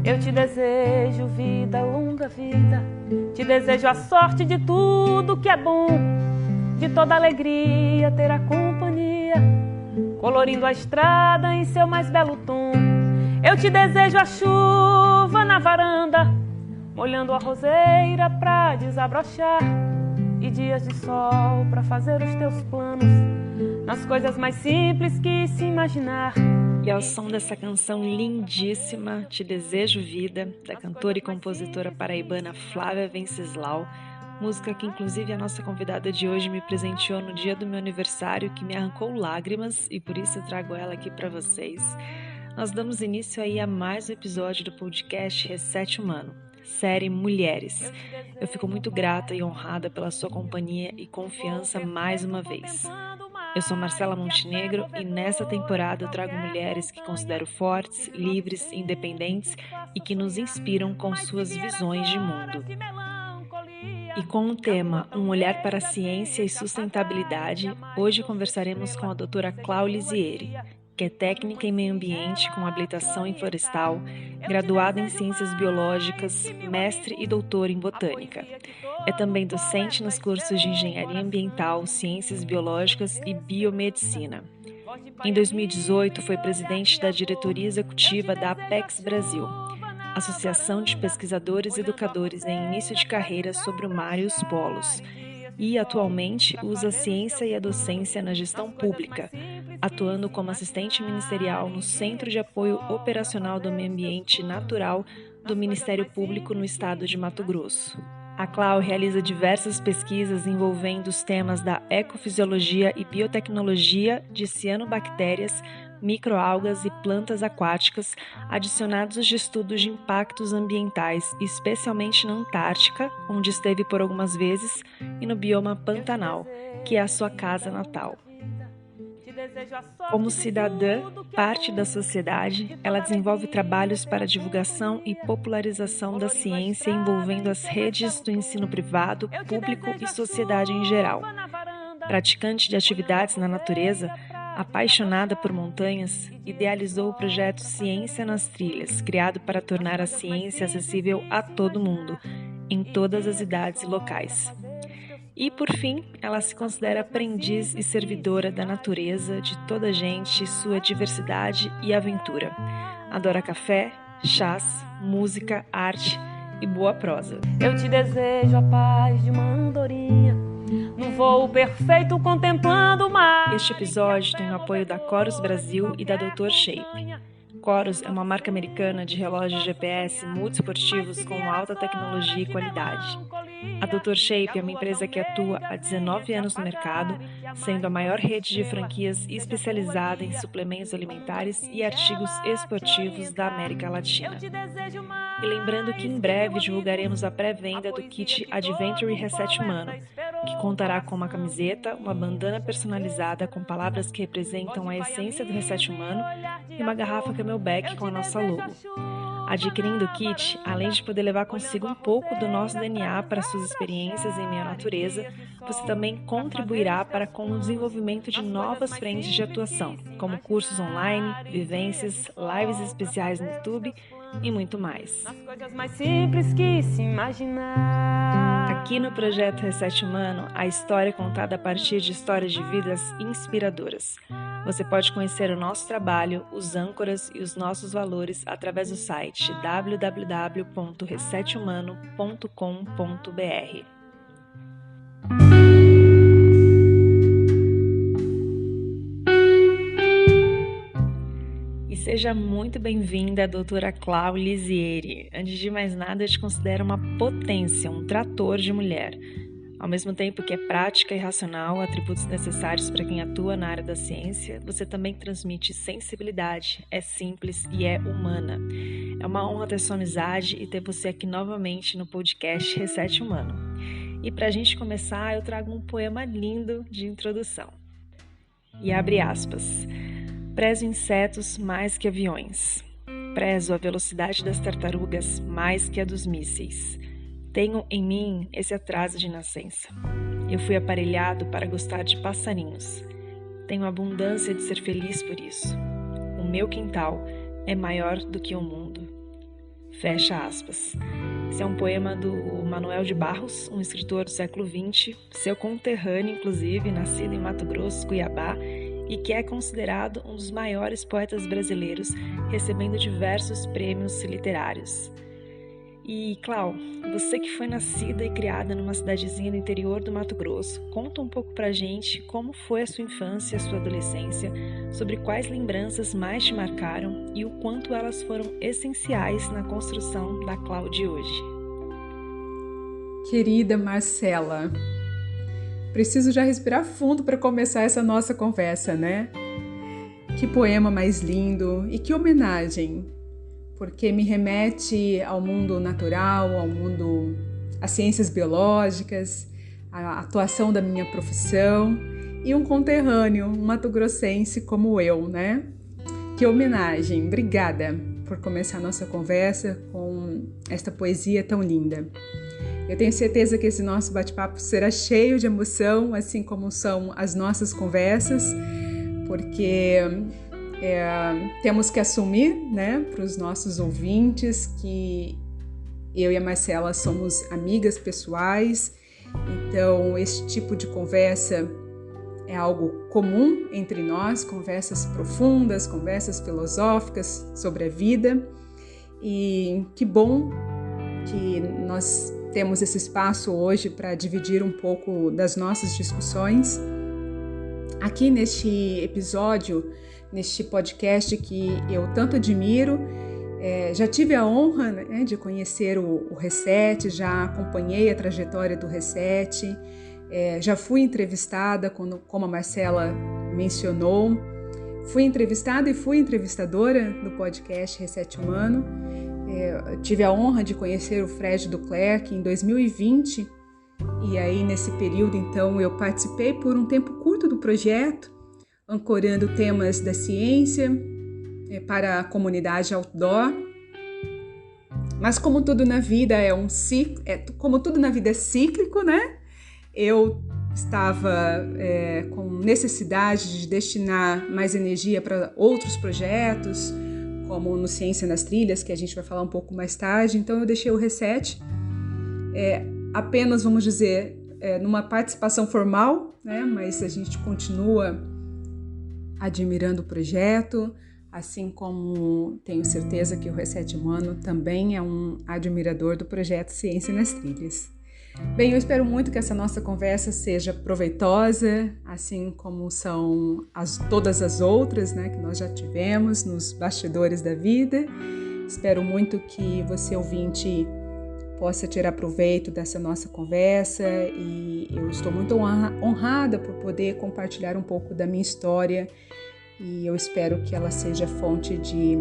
Eu te desejo vida, longa vida. Te desejo a sorte de tudo que é bom, de toda alegria ter a companhia, colorindo a estrada em seu mais belo tom. Eu te desejo a chuva na varanda, molhando a roseira pra desabrochar, e dias de sol pra fazer os teus planos, nas coisas mais simples que se imaginar. E ao som dessa canção lindíssima, Te Desejo Vida, da cantora e compositora paraibana Flávia Venceslau, música que inclusive a nossa convidada de hoje me presenteou no dia do meu aniversário, que me arrancou lágrimas, e por isso eu trago ela aqui para vocês. Nós damos início aí a mais um episódio do podcast Reset Humano, série Mulheres. Eu fico muito grata e honrada pela sua companhia e confiança mais uma vez. Eu sou Marcela Montenegro e nessa temporada eu trago mulheres que considero fortes, livres, independentes e que nos inspiram com suas visões de mundo. E com o tema Um Olhar para a Ciência e Sustentabilidade, hoje conversaremos com a doutora Clau Lisieri, que é técnica em meio ambiente com habilitação em florestal, graduada em ciências biológicas, mestre e doutora em botânica. É também docente nos cursos de engenharia ambiental, ciências biológicas e biomedicina. Em 2018, foi presidente da diretoria executiva da Apex Brasil, Associação de Pesquisadores e Educadores em Início de Carreira sobre o Mar e os Polos, e atualmente usa a ciência e a docência na gestão pública, atuando como assistente ministerial no Centro de Apoio Operacional do Meio Ambiente Natural do Ministério Público no estado de Mato Grosso. A Clau realiza diversas pesquisas envolvendo os temas da ecofisiologia e biotecnologia de cianobactérias, microalgas e plantas aquáticas, adicionados aos estudos de impactos ambientais, especialmente na Antártica, onde esteve por algumas vezes, e no bioma Pantanal, que é a sua casa natal. Como cidadã, parte da sociedade, ela desenvolve trabalhos para divulgação e popularização da ciência envolvendo as redes do ensino privado, público e sociedade em geral. Praticante de atividades na natureza, apaixonada por montanhas, idealizou o projeto Ciência nas Trilhas, criado para tornar a ciência acessível a todo mundo, em todas as idades e locais. E, por fim, ela se considera aprendiz e servidora da natureza, de toda a gente, sua diversidade e aventura. Adora café, chás, música, arte e boa prosa. Eu te desejo a paz de uma andorinha, num voo perfeito contemplando o mar. Este episódio tem o apoio da Corus Brasil e da Dr. Shape. Corus é uma marca americana de relógios GPS multiesportivos com alta tecnologia e qualidade. A Dr. Shape é uma empresa que atua há 19 anos no mercado, sendo a maior rede de franquias especializada em suplementos alimentares e artigos esportivos da América Latina. E lembrando que em breve divulgaremos a pré-venda do kit Adventure Reset Humano, que contará com uma camiseta, uma bandana personalizada com palavras que representam a essência do Reset Humano e uma garrafa Camelback com a nossa logo. Adquirindo o kit, além de poder levar consigo um pouco do nosso DNA para suas experiências em meio à natureza, você também contribuirá com o desenvolvimento de novas frentes de atuação, como cursos online, vivências, lives especiais no YouTube e muito mais. As coisas mais simples que se imaginar. Aqui no projeto Reset Humano, a história é contada a partir de histórias de vidas inspiradoras. Você pode conhecer o nosso trabalho, os âncoras e os nossos valores através do site www.resethumano.com.br. E seja muito bem-vinda, doutora Clau Lisieri. Antes de mais nada, eu te considero uma potência, um trator de mulher. Ao mesmo tempo que é prática e racional, atributos necessários para quem atua na área da ciência, você também transmite sensibilidade, é simples e é humana. É uma honra ter sua amizade e ter você aqui novamente no podcast Reset Humano. E para a gente começar, eu trago um poema lindo de introdução. E abre aspas. Prezo insetos mais que aviões. Prezo a velocidade das tartarugas mais que a dos mísseis. Tenho em mim esse atraso de nascença. Eu fui aparelhado para gostar de passarinhos. Tenho abundância de ser feliz por isso. O meu quintal é maior do que o mundo. Fecha aspas. Esse é um poema do Manuel de Barros, um escritor do século XX, seu conterrâneo, inclusive, nascido em Mato Grosso, Cuiabá, e que é considerado um dos maiores poetas brasileiros, recebendo diversos prêmios literários. E, Clau, você que foi nascida e criada numa cidadezinha do interior do Mato Grosso, conta um pouco pra gente como foi a sua infância, a sua adolescência, sobre quais lembranças mais te marcaram e o quanto elas foram essenciais na construção da Clau de hoje. Querida Marcela, preciso já respirar fundo para começar essa nossa conversa, né? Que poema mais lindo e que homenagem! Porque me remete ao mundo natural, às ciências biológicas, à atuação da minha profissão e um conterrâneo, um mato-grossense como eu, né? Que homenagem! Obrigada por começar a nossa conversa com esta poesia tão linda. Eu tenho certeza que esse nosso bate-papo será cheio de emoção, assim como são as nossas conversas, porque temos que assumir, né, para os nossos ouvintes que eu e a Marcela somos amigas pessoais, então esse tipo de conversa é algo comum entre nós, conversas profundas, conversas filosóficas sobre a vida, e que bom que nós temos esse espaço hoje para dividir um pouco das nossas discussões. Aqui neste episódio, neste podcast que eu tanto admiro, já tive a honra, né, de conhecer o Reset, já acompanhei a trajetória do Reset, já fui entrevistada, como a Marcela mencionou, fui entrevistada e fui entrevistadora do podcast Reset Humano. Tive a honra de conhecer o Fred Duclerc em 2020, e aí nesse período então eu participei por um tempo curto do projeto, ancorando temas da ciência para a comunidade outdoor. Mas como tudo na vida é cíclico, né? Eu estava com necessidade de destinar mais energia para outros projetos, como no Ciência nas Trilhas, que a gente vai falar um pouco mais tarde. Então eu deixei o Reset apenas, vamos dizer, numa participação formal, né? Mas a gente continua admirando o projeto, assim como tenho certeza que o Reset Humano também é um admirador do projeto Ciência nas Trilhas. Bem, eu espero muito que essa nossa conversa seja proveitosa, assim como são todas as outras, né, que nós já tivemos nos bastidores da vida. Espero muito que você, ouvinte, possa tirar proveito dessa nossa conversa, e eu estou muito honrada por poder compartilhar um pouco da minha história, e eu espero que ela seja fonte de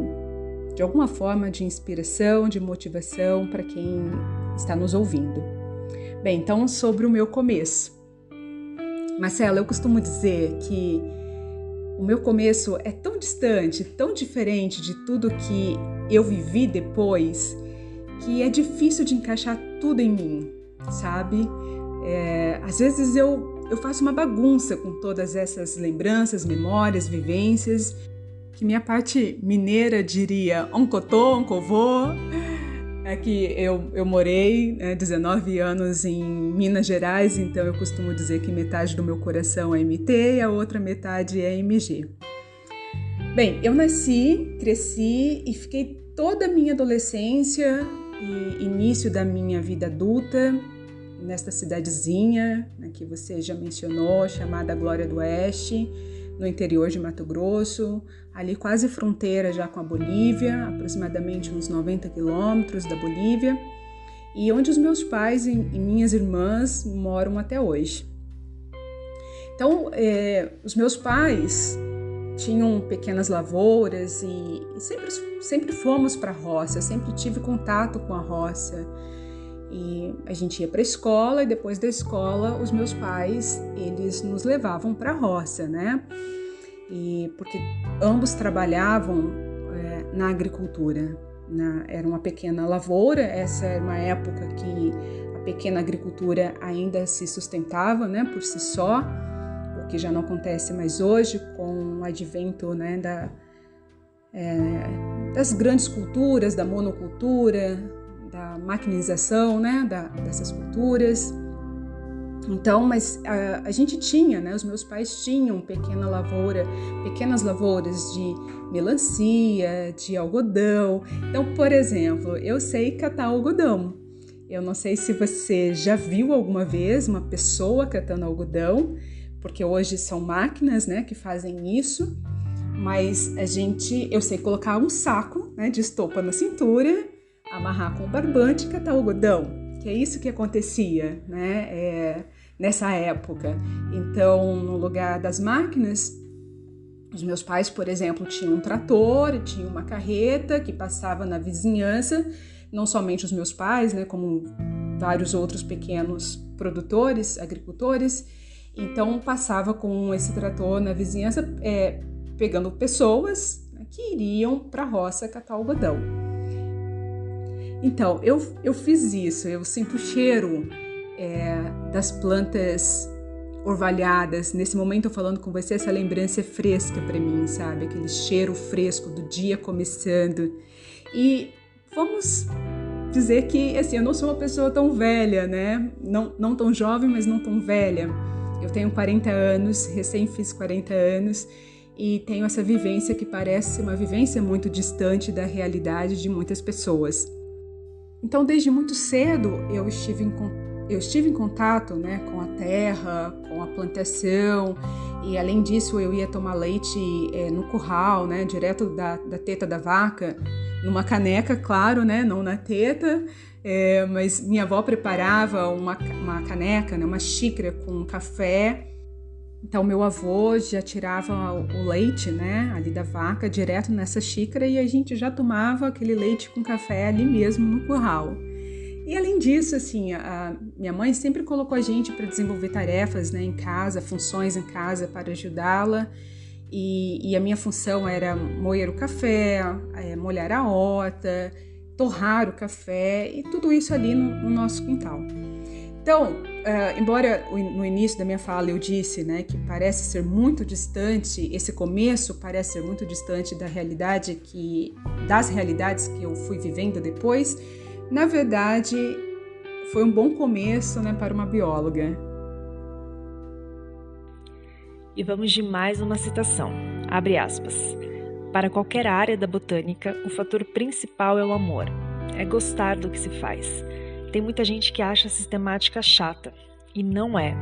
alguma forma de inspiração, de motivação para quem está nos ouvindo. Bem, então sobre o meu começo. Marcela, eu costumo dizer que o meu começo é tão distante, tão diferente de tudo que eu vivi depois, que é difícil de encaixar tudo em mim, sabe? Às vezes eu faço uma bagunça com todas essas lembranças, memórias, vivências, que minha parte mineira diria oncotô, oncovô. É que eu morei 19 anos em Minas Gerais, então eu costumo dizer que metade do meu coração é MT e a outra metade é MG. Bem, eu nasci, cresci e fiquei toda a minha adolescência e início da minha vida adulta nesta cidadezinha, né, que você já mencionou, chamada Glória do Oeste, no interior de Mato Grosso, ali quase fronteira já com a Bolívia, aproximadamente uns 90 quilômetros da Bolívia, e onde os meus pais e minhas irmãs moram até hoje. Então, os meus pais tinham pequenas lavouras e sempre fomos para a roça, eu sempre tive contato com a roça. E a gente ia para a escola, e depois da escola os meus pais, eles nos levavam para a roça, né? E porque ambos trabalhavam na agricultura, era uma pequena lavoura. Essa era uma época que a pequena agricultura ainda se sustentava, né, por si só, o que já não acontece mais hoje com o advento, né, das grandes culturas, da monocultura, da maquinização, né, dessas culturas. Então, mas a gente tinha, né, os meus pais tinham pequenas lavouras de melancia, de algodão. Então, por exemplo, eu sei catar algodão. Eu não sei se você já viu alguma vez uma pessoa catando algodão, porque hoje são máquinas, né, que fazem isso. Mas eu sei colocar um saco, né, de estopa na cintura, amarrar com barbante e catar algodão, que é isso que acontecia, né, nessa época. Então, no lugar das máquinas, os meus pais, por exemplo, tinham um trator, tinham uma carreta que passava na vizinhança, não somente os meus pais, né, como vários outros pequenos produtores, agricultores. Então, passava com esse trator na vizinhança, pegando pessoas, né, que iriam para a roça catar algodão. Então, eu fiz isso, eu sinto o cheiro das plantas orvalhadas. Nesse momento eu falando com você, essa lembrança é fresca para mim, sabe? Aquele cheiro fresco do dia começando. E vamos dizer que, assim, eu não sou uma pessoa tão velha, né? Não tão jovem, mas não tão velha. Eu tenho 40 anos, recém fiz 40 anos, e tenho essa vivência que parece uma vivência muito distante da realidade de muitas pessoas. Então, desde muito cedo, eu estive em contato, né, com a terra, com a plantação, e além disso eu ia tomar leite no curral, né, direto da teta da vaca, numa caneca, claro, né, não na teta, mas minha avó preparava uma caneca, né, uma xícara com café. Então, meu avô já tirava o leite, né, ali da vaca, direto nessa xícara, e a gente já tomava aquele leite com café ali mesmo no curral. E além disso, assim, a minha mãe sempre colocou a gente para desenvolver tarefas, né, em casa, funções em casa para ajudá-la. E a minha função era moer o café, molhar a horta, torrar o café, e tudo isso ali no nosso quintal. Então, embora no início da minha fala eu disse, né, que parece ser muito distante, esse começo parece ser muito distante das realidades que eu fui vivendo depois, na verdade foi um bom começo, né, para uma bióloga. E vamos de mais uma citação, abre aspas. Para qualquer área da botânica, o fator principal é o amor, é gostar do que se faz. Tem muita gente que acha a sistemática chata, e não é.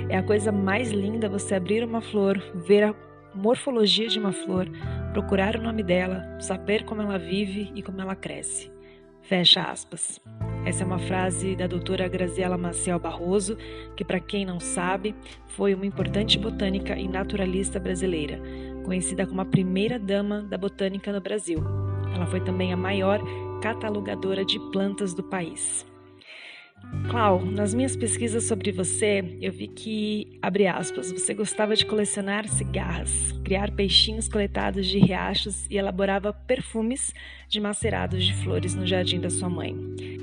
É a coisa mais linda você abrir uma flor, ver a morfologia de uma flor, procurar o nome dela, saber como ela vive e como ela cresce. Fecha aspas. Essa é uma frase da doutora Graziela Maciel Barroso, que, para quem não sabe, foi uma importante botânica e naturalista brasileira, conhecida como a primeira dama da botânica no Brasil. Ela foi também a maior catalogadora de plantas do país. Clau, nas minhas pesquisas sobre você, eu vi que, abre aspas, você gostava de colecionar cigarras, criar peixinhos coletados de riachos e elaborava perfumes de macerados de flores no jardim da sua mãe.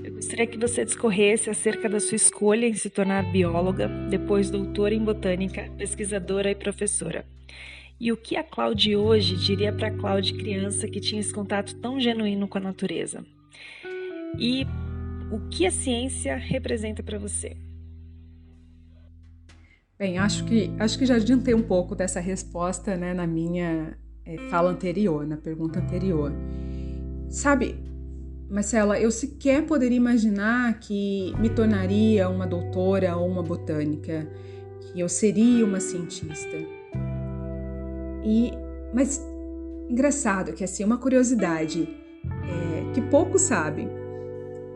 Eu gostaria que você discorresse acerca da sua escolha em se tornar bióloga, depois doutora em botânica, pesquisadora e professora. E o que a Clau de hoje diria para a Clau de criança que tinha esse contato tão genuíno com a natureza? E o que a ciência representa para você? Bem, acho que já adiantei um pouco dessa resposta, né, na minha fala anterior, na pergunta anterior. Sabe, Marcela, eu sequer poderia imaginar que me tornaria uma doutora ou uma botânica, que eu seria uma cientista. Mas engraçado que, assim, uma curiosidade que poucos sabem.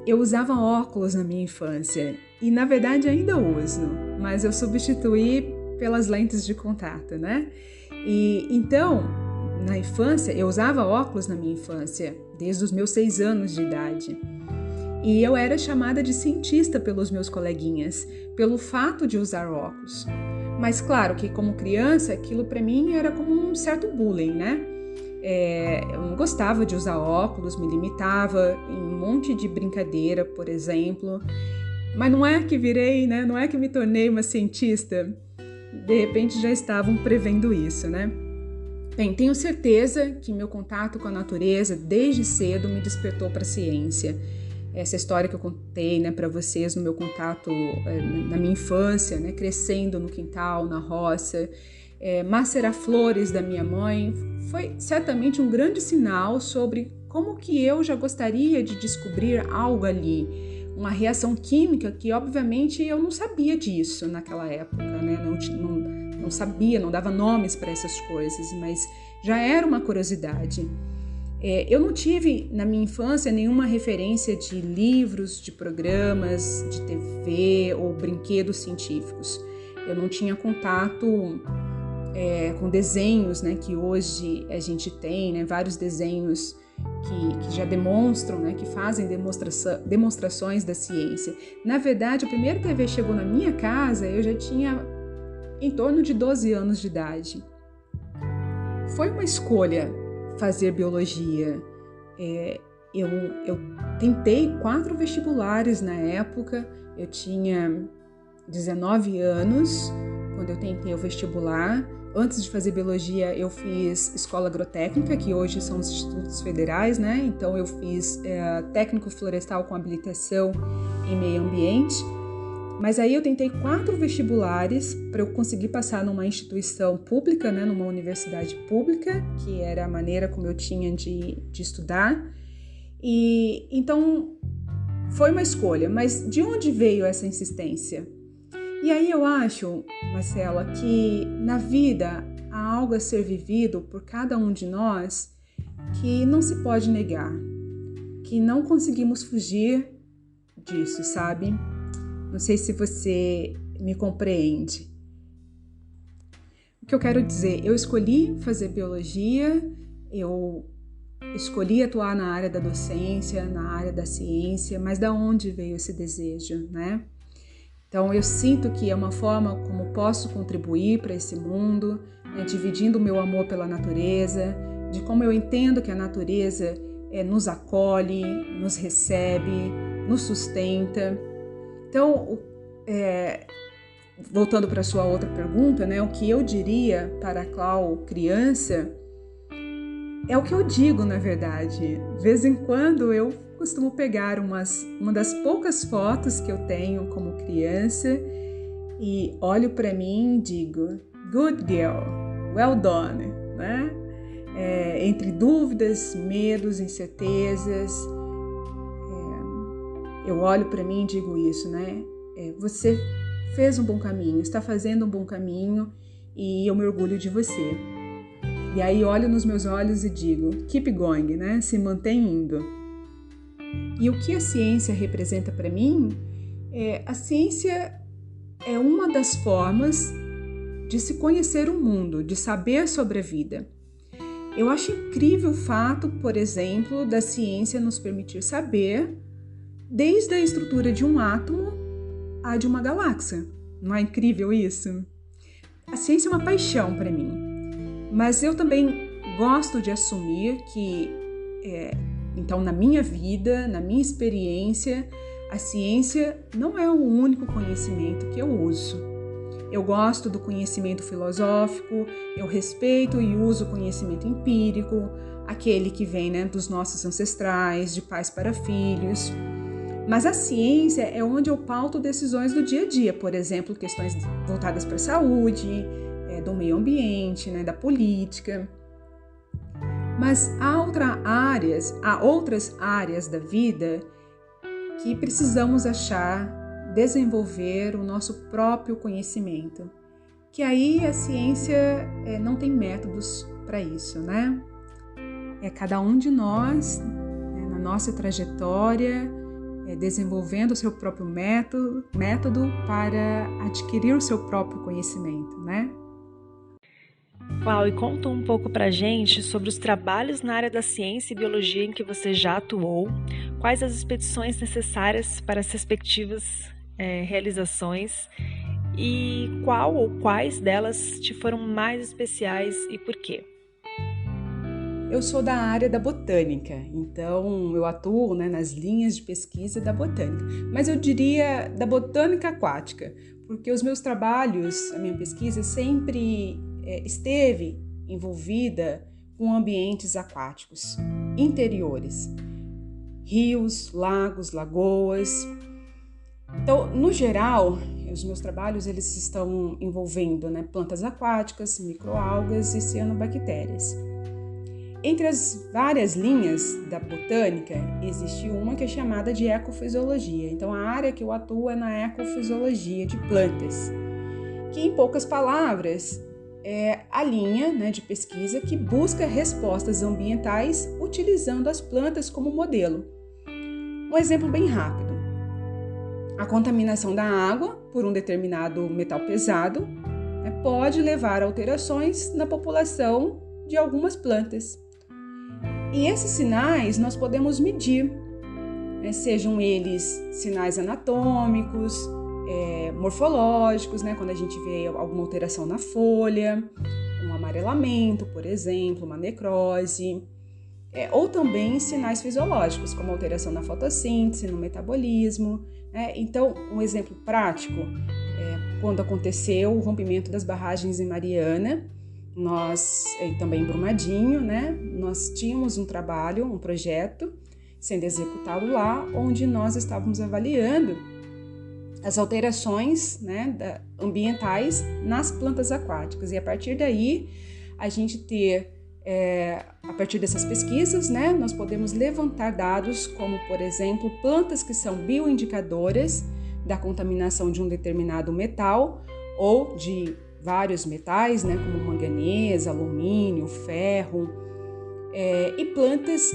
Eu usava óculos na minha infância e, na verdade, ainda uso, mas eu substituí pelas lentes de contato, né? E então, na infância, eu usava óculos na minha infância, desde os meus 6 anos de idade. E eu era chamada de cientista pelos meus coleguinhas, pelo fato de usar óculos. Mas, claro que, como criança, aquilo para mim era como um certo bullying, né? Eu não gostava de usar óculos, me limitava em um monte de brincadeira, por exemplo. Mas não é que virei, né? Não é que me tornei uma cientista. De repente já estavam prevendo isso, né? Bem, tenho certeza que meu contato com a natureza desde cedo me despertou para a ciência. Essa história que eu contei, né, para vocês no meu contato na minha infância, né, crescendo no quintal, na roça, macerar flores da minha mãe, foi certamente um grande sinal sobre como que eu já gostaria de descobrir algo ali, uma reação química que obviamente eu não sabia disso naquela época, né? Não sabia, não dava nomes para essas coisas, mas já era uma curiosidade. Eu não tive na minha infância nenhuma referência de livros, de programas, de TV ou brinquedos científicos. Eu não tinha contato com desenhos, né, que hoje a gente tem, né, vários desenhos que já demonstram, né, que fazem demonstrações da ciência. Na verdade, a primeira TV chegou na minha casa, eu já tinha em torno de 12 anos de idade. Foi uma escolha fazer biologia. Eu tentei 4 vestibulares na época, eu tinha 19 anos quando eu tentei o vestibular. Antes de fazer biologia, eu fiz escola agrotécnica, que hoje são os institutos federais, né? Então eu fiz técnico florestal com habilitação em meio ambiente. Mas aí eu tentei 4 vestibulares para eu conseguir passar numa instituição pública, né? Numa universidade pública, que era a maneira como eu tinha de estudar. E então foi uma escolha, mas de onde veio essa insistência? E aí eu acho, Marcela, que na vida há algo a ser vivido por cada um de nós que não se pode negar, que não conseguimos fugir disso, sabe? Não sei se você me compreende. O que eu quero dizer, eu escolhi fazer biologia, eu escolhi atuar na área da docência, na área da ciência, mas da onde veio esse desejo, né? Então, eu sinto que é uma forma como posso contribuir para esse mundo, né, dividindo o meu amor pela natureza, de como eu entendo que a natureza nos acolhe, nos recebe, nos sustenta. Então, voltando para a sua outra pergunta, né, o que eu diria para a Clau criança é o que eu digo, na verdade. De vez em quando eu costumo pegar uma das poucas fotos que eu tenho como criança e olho para mim e digo, good girl, well done, né? Entre dúvidas, medos, incertezas, eu olho para mim e digo isso, né? Você fez um bom caminho, está fazendo um bom caminho e eu me orgulho de você. E aí olho nos meus olhos e digo, keep going, né? Se mantém indo. E o que a ciência representa para mim? A ciência é uma das formas de se conhecer o mundo, de saber sobre a vida. Eu acho incrível o fato, por exemplo, da ciência nos permitir saber desde a estrutura de um átomo a de uma galáxia. Não é incrível isso? A ciência é uma paixão para mim, mas eu também gosto de assumir que então, na minha vida, na minha experiência, a ciência não é o único conhecimento que eu uso. Eu gosto do conhecimento filosófico, eu respeito e uso o conhecimento empírico, aquele que vem, né, dos nossos ancestrais, de pais para filhos. Mas a ciência é onde eu pauto decisões do dia a dia, por exemplo, questões voltadas para a saúde, do meio ambiente, né, da política. Mas há outras áreas da vida que precisamos desenvolver o nosso próprio conhecimento, que aí a ciência não tem métodos para isso, né? Cada um de nós, na nossa trajetória, desenvolvendo o seu próprio método para adquirir o seu próprio conhecimento, né? Clau, e conta um pouco pra gente sobre os trabalhos na área da ciência e biologia em que você já atuou, quais as expedições necessárias para as respectivas realizações e qual ou quais delas te foram mais especiais e por quê? Eu sou da área da botânica, então eu atuo, né, nas linhas de pesquisa da botânica, mas eu diria da botânica aquática, porque os meus trabalhos, a minha pesquisa sempre esteve envolvida com ambientes aquáticos interiores, rios, lagos, lagoas. Então, no geral, os meus trabalhos eles estão envolvendo, né, plantas aquáticas, microalgas e cianobactérias. Entre as várias linhas da botânica, existe uma que é chamada de ecofisiologia. Então, a área que eu atuo é na ecofisiologia de plantas, que, em poucas palavras, é a linha, né, de pesquisa que busca respostas ambientais utilizando as plantas como modelo. Um exemplo bem rápido. A contaminação da água por um determinado metal pesado, né, pode levar a alterações na população de algumas plantas. E esses sinais nós podemos medir, né, sejam eles sinais anatômicos, morfológicos, né, quando a gente vê alguma alteração na folha, um amarelamento, por exemplo, uma necrose, ou também sinais fisiológicos, como alteração na fotossíntese, no metabolismo. Então, um exemplo prático, quando aconteceu o rompimento das barragens em Mariana, e também em Brumadinho, né, nós tínhamos um trabalho, um projeto sendo executado lá, onde nós estávamos avaliando as alterações, né, ambientais nas plantas aquáticas. E a partir daí, a gente a partir dessas pesquisas, né, nós podemos levantar dados como, por exemplo, plantas que são bioindicadoras da contaminação de um determinado metal ou de vários metais, né, como manganês, alumínio, ferro, e plantas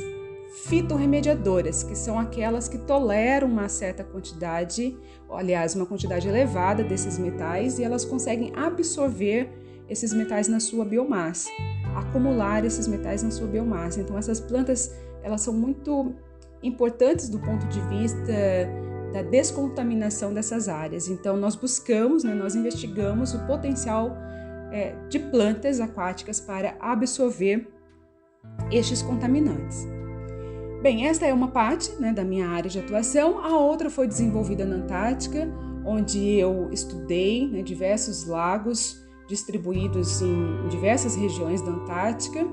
fitorremediadoras, que são aquelas que toleram uma certa quantidade, aliás, uma quantidade elevada desses metais, e elas conseguem absorver esses metais na sua biomassa, acumular esses metais na sua biomassa. Então, essas plantas, elas são muito importantes do ponto de vista da descontaminação dessas áreas. Então, nós buscamos, né, nós investigamos o potencial de plantas aquáticas para absorver estes contaminantes. Bem, esta é uma parte, né, da minha área de atuação. A outra foi desenvolvida na Antártica, onde eu estudei, né, diversos lagos distribuídos em diversas regiões da Antártica,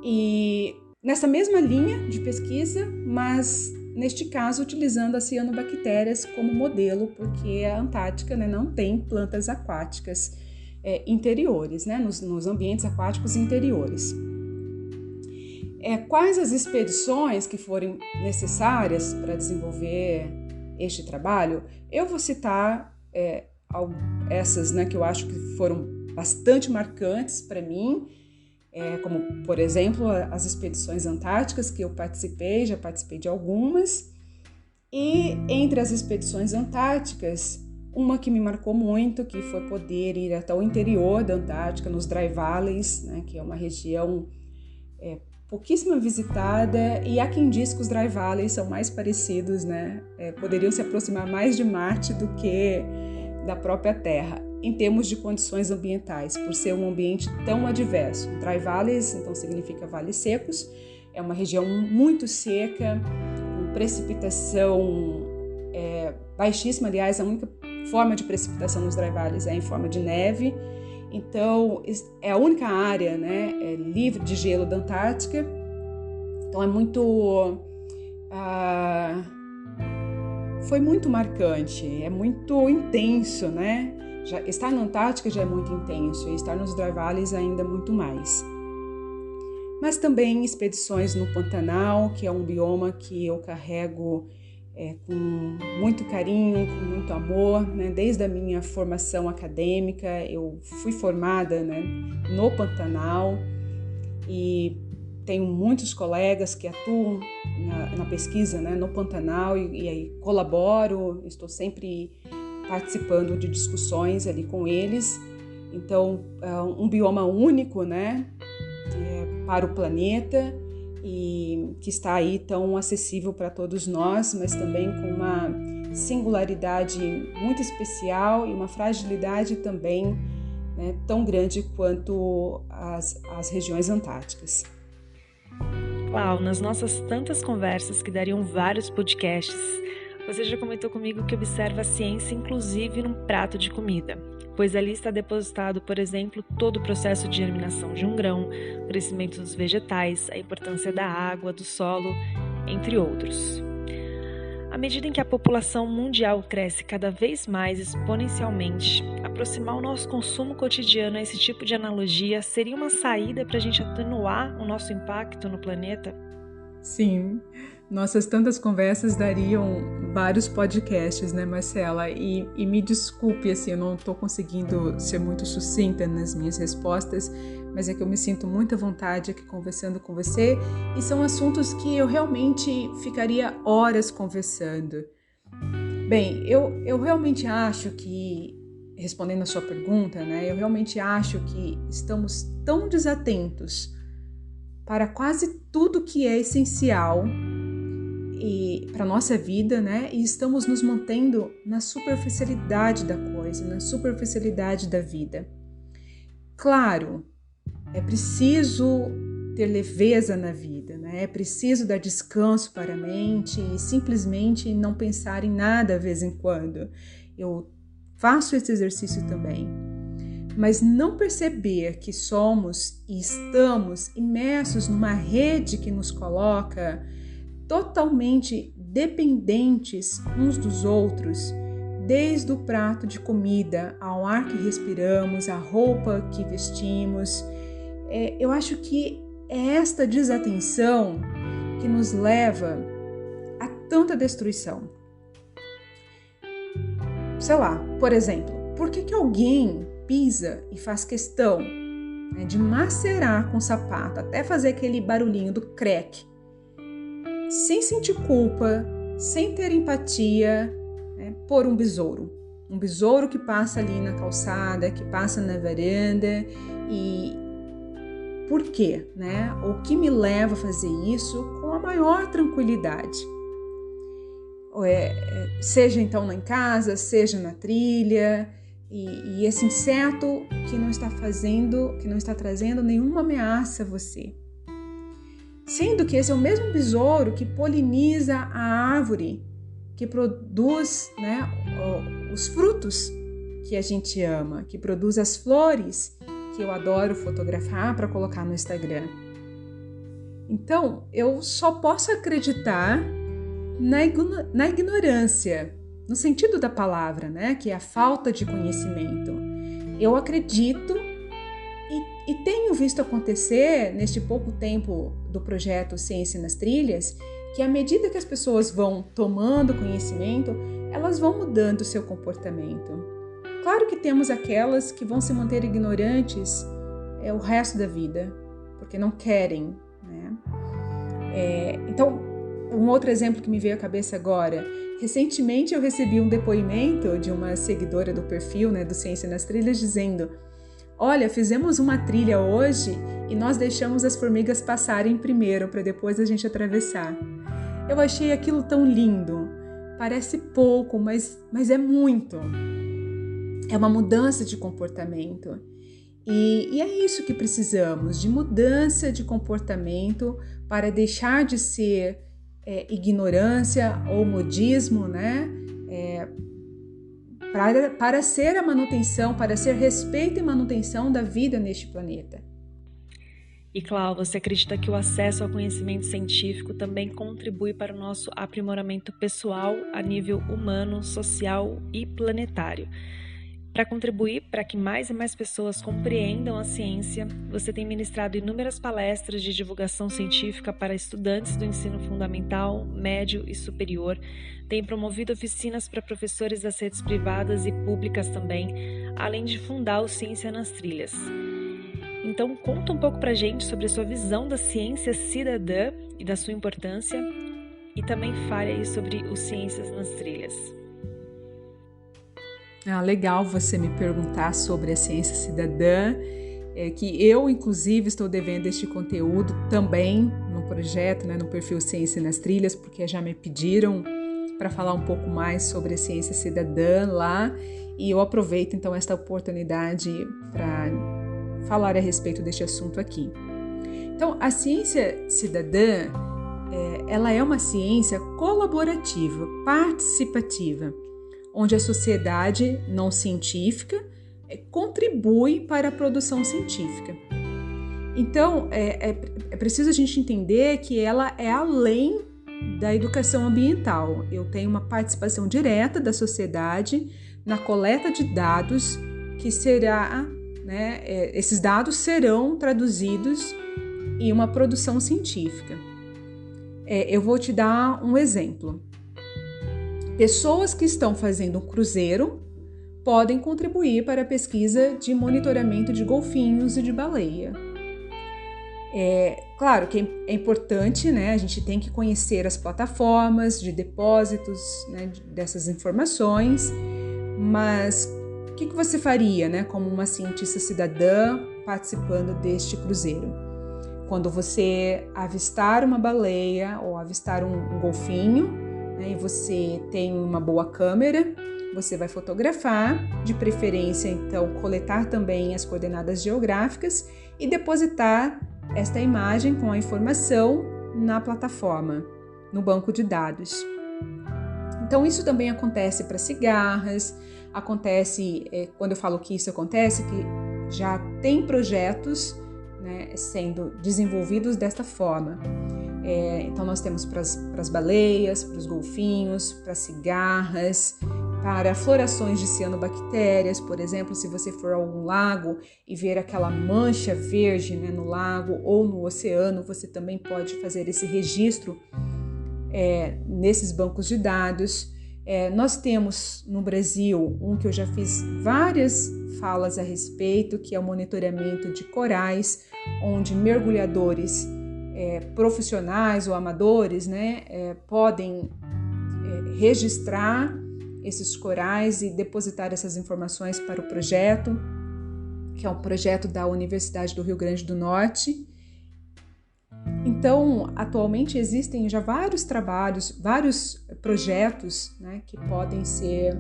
e nessa mesma linha de pesquisa, mas neste caso utilizando as cianobactérias como modelo, porque a Antártica, né, não tem plantas aquáticas interiores, né, nos ambientes aquáticos interiores. Quais as expedições que forem necessárias para desenvolver este trabalho? Eu vou citar essas, né, que eu acho que foram bastante marcantes para mim, como, por exemplo, as expedições antárticas que eu já participei de algumas, e entre as expedições antárticas, uma que me marcou muito, que foi poder ir até o interior da Antártica, nos Dry Valleys, né, que é uma região pouquíssima visitada, e há quem diz que os Dry Valleys são mais parecidos, né, poderiam se aproximar mais de Marte do que da própria Terra, em termos de condições ambientais, por ser um ambiente tão adverso. Dry Valleys, então, significa vales secos, é uma região muito seca, com precipitação baixíssima. Aliás, a única forma de precipitação nos Dry Valleys é em forma de neve. Então, é a única área, né, livre de gelo da Antártica. Então, foi muito marcante, é muito intenso, né? Estar na Antártica já é muito intenso, e estar nos Dry Valleys ainda muito mais. Mas também expedições no Pantanal, que é um bioma que eu carrego com muito carinho, com muito amor, né? Desde a minha formação acadêmica, eu fui formada, né, no Pantanal, e tenho muitos colegas que atuam na pesquisa, né, no Pantanal, e aí colaboro, estou sempre participando de discussões ali com eles. Então, é um bioma único, né, para o planeta, e que está aí tão acessível para todos nós, mas também com uma singularidade muito especial e uma fragilidade também, né, tão grande quanto as regiões antárticas. Uau, nas nossas tantas conversas que dariam vários podcasts, Você já comentou comigo que observa a ciência inclusive num prato de comida, pois ali está depositado, por exemplo, todo o processo de germinação de um grão, o crescimento dos vegetais, a importância da água, do solo, entre outros. À medida em que a população mundial cresce cada vez mais exponencialmente, aproximar o nosso consumo cotidiano a esse tipo de analogia seria uma saída para a gente atenuar o nosso impacto no planeta? Sim, nossas tantas conversas dariam vários podcasts, né, Marcela? E me desculpe, assim, eu não estou conseguindo ser muito sucinta nas minhas respostas, mas é que eu me sinto muita vontade aqui conversando com você e são assuntos que eu realmente ficaria horas conversando. Bem, eu realmente acho que, respondendo a sua pergunta, né, eu realmente acho que estamos tão desatentos para quase tudo que é essencial e para a nossa vida, né? E estamos nos mantendo na superficialidade da coisa, na superficialidade da vida. Claro, é preciso ter leveza na vida, né? É preciso dar descanso para a mente e simplesmente não pensar em nada de vez em quando. Eu faço esse exercício também. Mas não perceber que somos e estamos imersos numa rede que nos coloca totalmente dependentes uns dos outros, desde o prato de comida, ao ar que respiramos, à roupa que vestimos. Eu acho que é esta desatenção que nos leva a tanta destruição. Sei lá, por exemplo, por que alguém pisa e faz questão, né, de macerar com o sapato até fazer aquele barulhinho do crack, sem sentir culpa, sem ter empatia, né, por um besouro que passa ali na calçada, que passa na varanda. E por quê, né? O que me leva a fazer isso com a maior tranquilidade? Seja então em casa, seja na trilha. E esse inseto que não está trazendo nenhuma ameaça a você. Sendo que esse é o mesmo besouro que poliniza a árvore, que produz, né, os frutos que a gente ama, que produz as flores que eu adoro fotografar para colocar no Instagram. Então, eu só posso acreditar na ignorância, no sentido da palavra, né? Que é a falta de conhecimento. Eu acredito e tenho visto acontecer neste pouco tempo do projeto Ciência nas Trilhas, que à medida que as pessoas vão tomando conhecimento, elas vão mudando o seu comportamento. Claro que temos aquelas que vão se manter ignorantes o resto da vida, porque não querem, né? Então, um outro exemplo que me veio à cabeça agora. Recentemente eu recebi um depoimento de uma seguidora do perfil, né, do Ciência nas Trilhas, dizendo: olha, fizemos uma trilha hoje e nós deixamos as formigas passarem primeiro para depois a gente atravessar. Eu achei aquilo tão lindo. Parece pouco, mas é muito. É uma mudança de comportamento. E é isso que precisamos, de mudança de comportamento para deixar de ser ignorância ou modismo, né? Para ser a manutenção, para ser respeito e manutenção da vida neste planeta. E, Clau, você acredita que o acesso ao conhecimento científico também contribui para o nosso aprimoramento pessoal a nível humano, social e planetário? Para contribuir para que mais e mais pessoas compreendam a ciência, você tem ministrado inúmeras palestras de divulgação científica para estudantes do ensino fundamental, médio e superior, tem promovido oficinas para professores das redes privadas e públicas também, além de fundar o Ciência nas Trilhas. Então, conta um pouco para a gente sobre a sua visão da ciência cidadã e da sua importância, e também fale aí sobre o Ciências nas Trilhas. Legal você me perguntar sobre a ciência cidadã, que eu, inclusive, estou devendo este conteúdo também no projeto, né, no perfil Ciência nas Trilhas, porque já me pediram para falar um pouco mais sobre a ciência cidadã lá, e eu aproveito, então, esta oportunidade para falar a respeito deste assunto aqui. Então, a ciência cidadã ela é uma ciência colaborativa, participativa, onde a sociedade não científica contribui para a produção científica. Então, é preciso a gente entender que ela é além da educação ambiental. Eu tenho uma participação direta da sociedade na coleta de dados que será, esses dados serão traduzidos em uma produção científica. Eu vou te dar um exemplo. Pessoas que estão fazendo um cruzeiro podem contribuir para a pesquisa de monitoramento de golfinhos e de baleia. Claro que é importante, a gente tem que conhecer as plataformas de depósitos, dessas informações, mas o que você faria, como uma cientista cidadã participando deste cruzeiro? Quando você avistar uma baleia ou avistar um golfinho, e você tem uma boa câmera, você vai fotografar, de preferência, então, coletar também as coordenadas geográficas e depositar esta imagem com a informação na plataforma, no banco de dados. Então, isso também acontece para cigarras, quando eu falo que isso acontece, que já tem projetos sendo desenvolvidos desta forma. Então, nós temos para as baleias, para os golfinhos, para as cigarras, para florações de cianobactérias, por exemplo, se você for a algum lago e ver aquela mancha verde no lago ou no oceano, você também pode fazer esse registro nesses bancos de dados. Nós temos no Brasil um que eu já fiz várias falas a respeito, que é o monitoramento de corais, onde mergulhadores profissionais ou amadores podem registrar esses corais e depositar essas informações para o projeto, que é um projeto da Universidade do Rio Grande do Norte. Então, atualmente existem já vários trabalhos, vários projetos que podem ser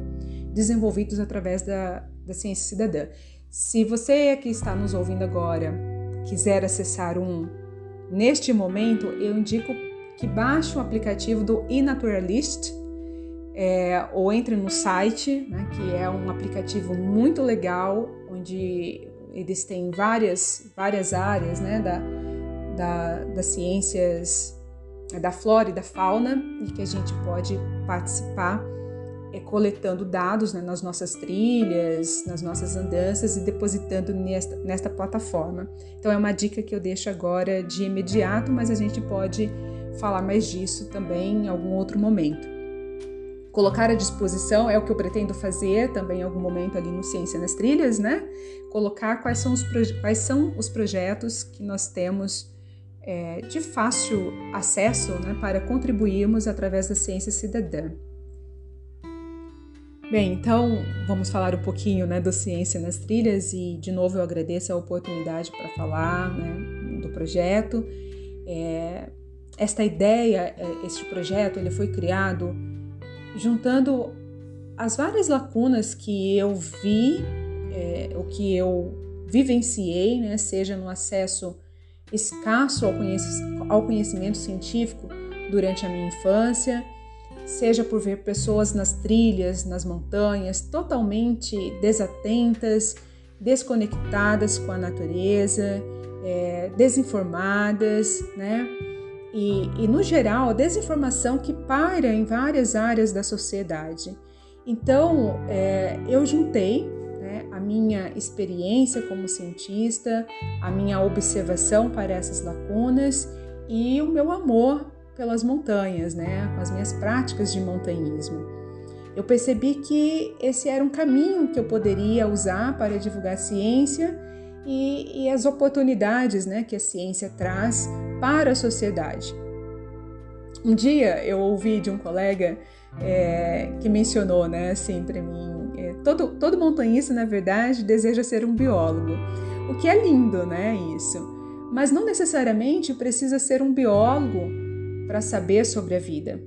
desenvolvidos através da ciência cidadã. Se você que está nos ouvindo agora quiser acessar neste momento, eu indico que baixe o aplicativo do eNaturalist, ou entre no site, que é um aplicativo muito legal, onde eles têm várias áreas das ciências da flora e da fauna, e que a gente pode participar coletando dados nas nossas trilhas, nas nossas andanças e depositando nesta plataforma. Então é uma dica que eu deixo agora de imediato, mas a gente pode falar mais disso também em algum outro momento. Colocar à disposição é o que eu pretendo fazer também em algum momento ali no Ciência nas Trilhas, Colocar quais são os projetos que nós temos de fácil acesso para contribuirmos através da ciência cidadã. Bem, então vamos falar um pouquinho do Ciência nas Trilhas e de novo eu agradeço a oportunidade para falar do projeto. Esta ideia, este projeto, ele foi criado juntando as várias lacunas que eu vi, o que eu vivenciei, seja no acesso escasso ao conhecimento científico durante a minha infância, seja por ver pessoas nas trilhas, nas montanhas, totalmente desatentas, desconectadas com a natureza, desinformadas, E, no geral, a desinformação que paira em várias áreas da sociedade. Então, eu juntei a minha experiência como cientista, a minha observação para essas lacunas e o meu amor pelas montanhas, com as minhas práticas de montanhismo. Eu percebi que esse era um caminho que eu poderia usar para divulgar a ciência e as oportunidades que a ciência traz para a sociedade. Um dia eu ouvi de um colega que mencionou, assim, para mim, todo montanhista, na verdade, deseja ser um biólogo, o que é lindo, isso. Mas não necessariamente precisa ser um biólogo para saber sobre a vida.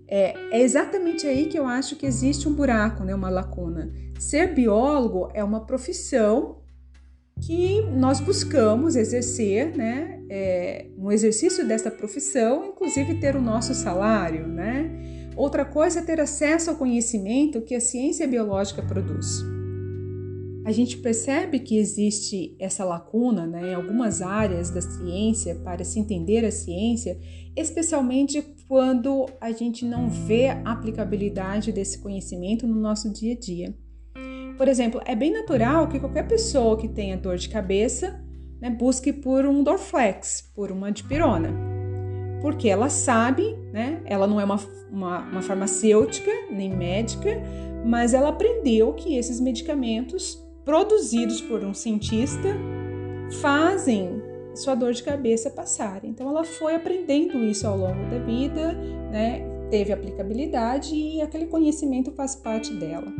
É exatamente aí que eu acho que existe um buraco, uma lacuna. Ser biólogo é uma profissão que nós buscamos exercer, no exercício desta profissão, inclusive ter o nosso salário, né? Outra coisa é ter acesso ao conhecimento que a ciência biológica produz. A gente percebe que existe essa lacuna, né, em algumas áreas da ciência para se entender a ciência, especialmente quando a gente não vê a aplicabilidade desse conhecimento no nosso dia a dia. Por exemplo, é bem natural que qualquer pessoa que tenha dor de cabeça, né, busque por um Dorflex, por uma dipirona, porque ela sabe, né, ela não é uma farmacêutica nem médica, mas ela aprendeu que esses medicamentos produzidos por um cientista fazem sua dor de cabeça passar. Então ela foi aprendendo isso ao longo da vida, né? Teve aplicabilidade e aquele conhecimento faz parte dela.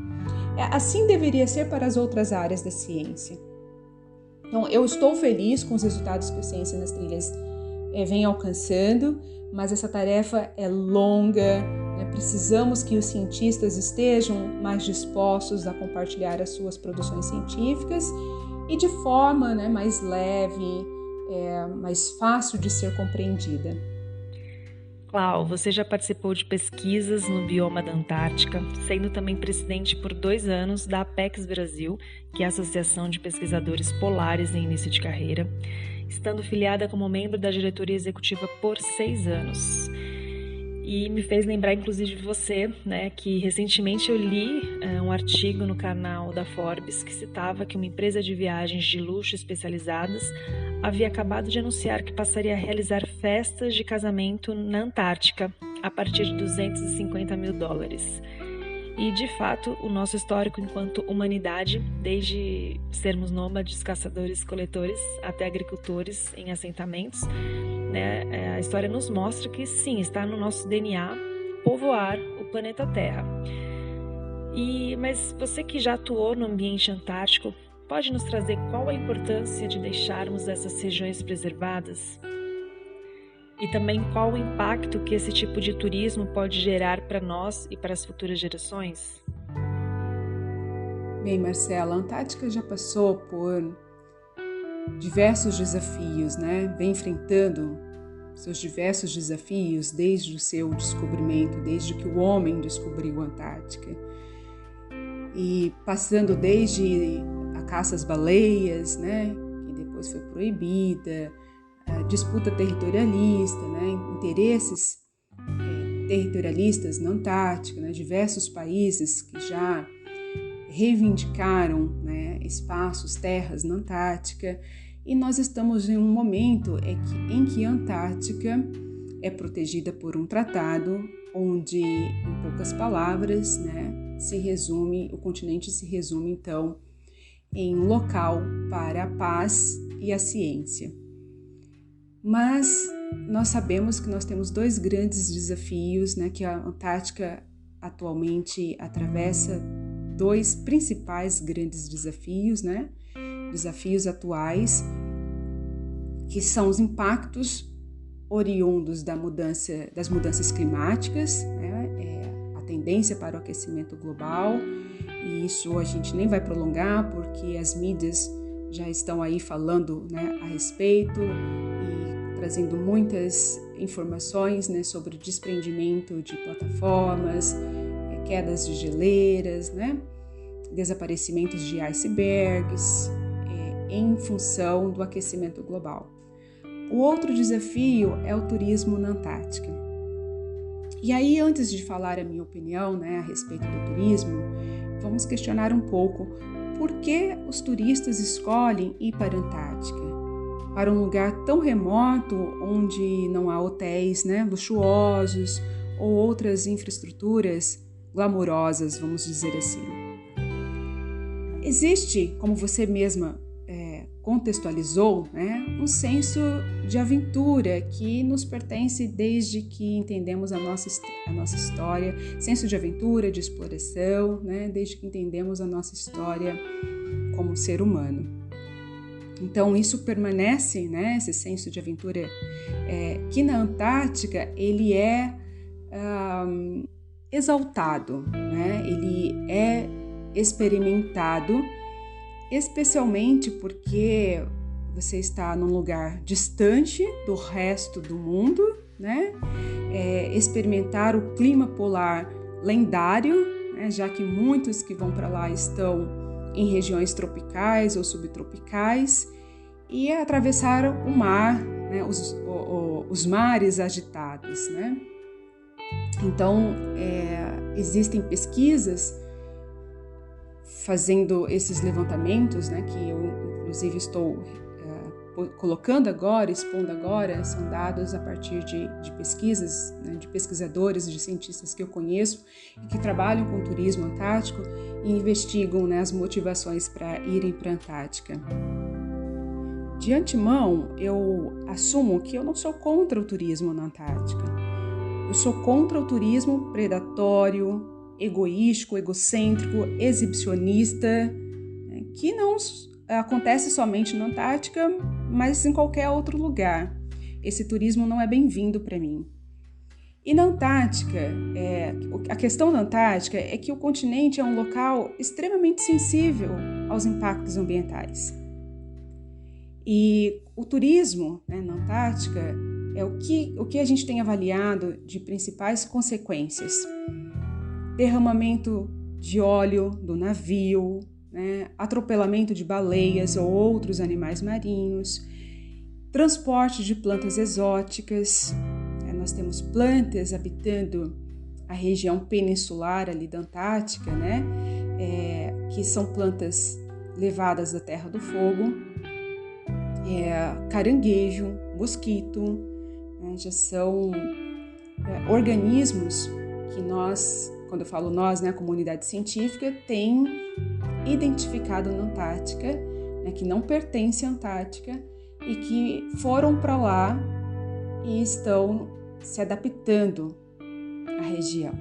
Assim deveria ser para as outras áreas da ciência. Então eu estou feliz com os resultados que o Ciência nas Trilhas vem alcançando, mas essa tarefa é longa. Precisamos que os cientistas estejam mais dispostos a compartilhar as suas produções científicas e de forma, né, mais leve, mais fácil de ser compreendida. Clau, você já participou de pesquisas no bioma da Antártica, sendo também presidente por 2 anos da Apex Brasil, que é a Associação de Pesquisadores Polares em Início de Carreira, estando filiada como membro da diretoria executiva por 6 anos. E me fez lembrar, inclusive, de você, né, que recentemente eu li um artigo no canal da Forbes que citava que uma empresa de viagens de luxo especializadas havia acabado de anunciar que passaria a realizar festas de casamento na Antártica a partir de $250 mil. E, de fato, o nosso histórico enquanto humanidade, desde sermos nômades, caçadores, coletores, até agricultores em assentamentos, né, a história nos mostra que sim, está no nosso DNA povoar o planeta Terra. Mas você que já atuou no ambiente antártico, pode nos trazer qual a importância de deixarmos essas regiões preservadas? E também qual o impacto que esse tipo de turismo pode gerar para nós e para as futuras gerações? Bem, Marcela, a Antártica já passou por diversos desafios, né? Vem enfrentando seus diversos desafios desde o seu descobrimento, desde que o homem descobriu a Antártica. E passando desde a caça às baleias, né? Que depois foi proibida, a disputa territorialista, né? Interesses territorialistas na Antártica, né? Diversos países que já reivindicaram, né, espaços, terras na Antártica, e nós estamos em um momento em que a Antártica é protegida por um tratado onde, em poucas palavras, né, o continente se resume então em um local para a paz e a ciência. Mas nós sabemos que nós temos 2 grandes desafios, né, que a Antártica atualmente atravessa, 2 principais grandes desafios, né? Desafios atuais, que são os impactos oriundos das mudanças climáticas, né? A tendência para o aquecimento global, e isso a gente nem vai prolongar porque as mídias já estão aí falando, né, a respeito e trazendo muitas informações, né, sobre o desprendimento de plataformas, quedas de geleiras, né? Desaparecimentos de icebergs em função do aquecimento global. O outro desafio é o turismo na Antártica. E aí, antes de falar a minha opinião, né, a respeito do turismo, vamos questionar um pouco por que os turistas escolhem ir para a Antártica, para um lugar tão remoto onde não há hotéis, né, luxuosos ou outras infraestruturas glamourosas, vamos dizer assim. Existe, como você mesma contextualizou, né, um senso de aventura que nos pertence desde que entendemos a nossa história, senso de aventura, de exploração, né, desde que entendemos a nossa história como ser humano. Então isso permanece, né, esse senso de aventura, que na Antártica ele é exaltado, né, ele é experimentado, especialmente porque você está num lugar distante do resto do mundo, né? Experimentar o clima polar lendário, né? Já que muitos que vão para lá estão em regiões tropicais ou subtropicais, e atravessar o mar, né? Os mares agitados, né? Então, existem pesquisas fazendo esses levantamentos, né, que eu inclusive estou colocando agora, expondo agora, são dados a partir de pesquisas, né, de pesquisadores, de cientistas que eu conheço e que trabalham com turismo antártico e investigam, né, as motivações para irem para a Antártica. De antemão, eu assumo que eu não sou contra o turismo na Antártica. Eu sou contra o turismo predatório, egoístico, egocêntrico, exibicionista, que não acontece somente na Antártica, mas em qualquer outro lugar. Esse turismo não é bem-vindo para mim. E na Antártica, a questão da Antártica é que o continente é um local extremamente sensível aos impactos ambientais. E o turismo, né, na Antártica é o que a gente tem avaliado de principais consequências. Derramamento de óleo do navio, né, atropelamento de baleias ou outros animais marinhos, transporte de plantas exóticas. Nós temos plantas habitando a região peninsular ali da Antártica, né, que são plantas levadas da Terra do Fogo. Caranguejo, mosquito, né, já são organismos que nós, quando eu falo nós, né, a comunidade científica, tem identificado na Antártica, né, que não pertence à Antártica e que foram para lá e estão se adaptando à região.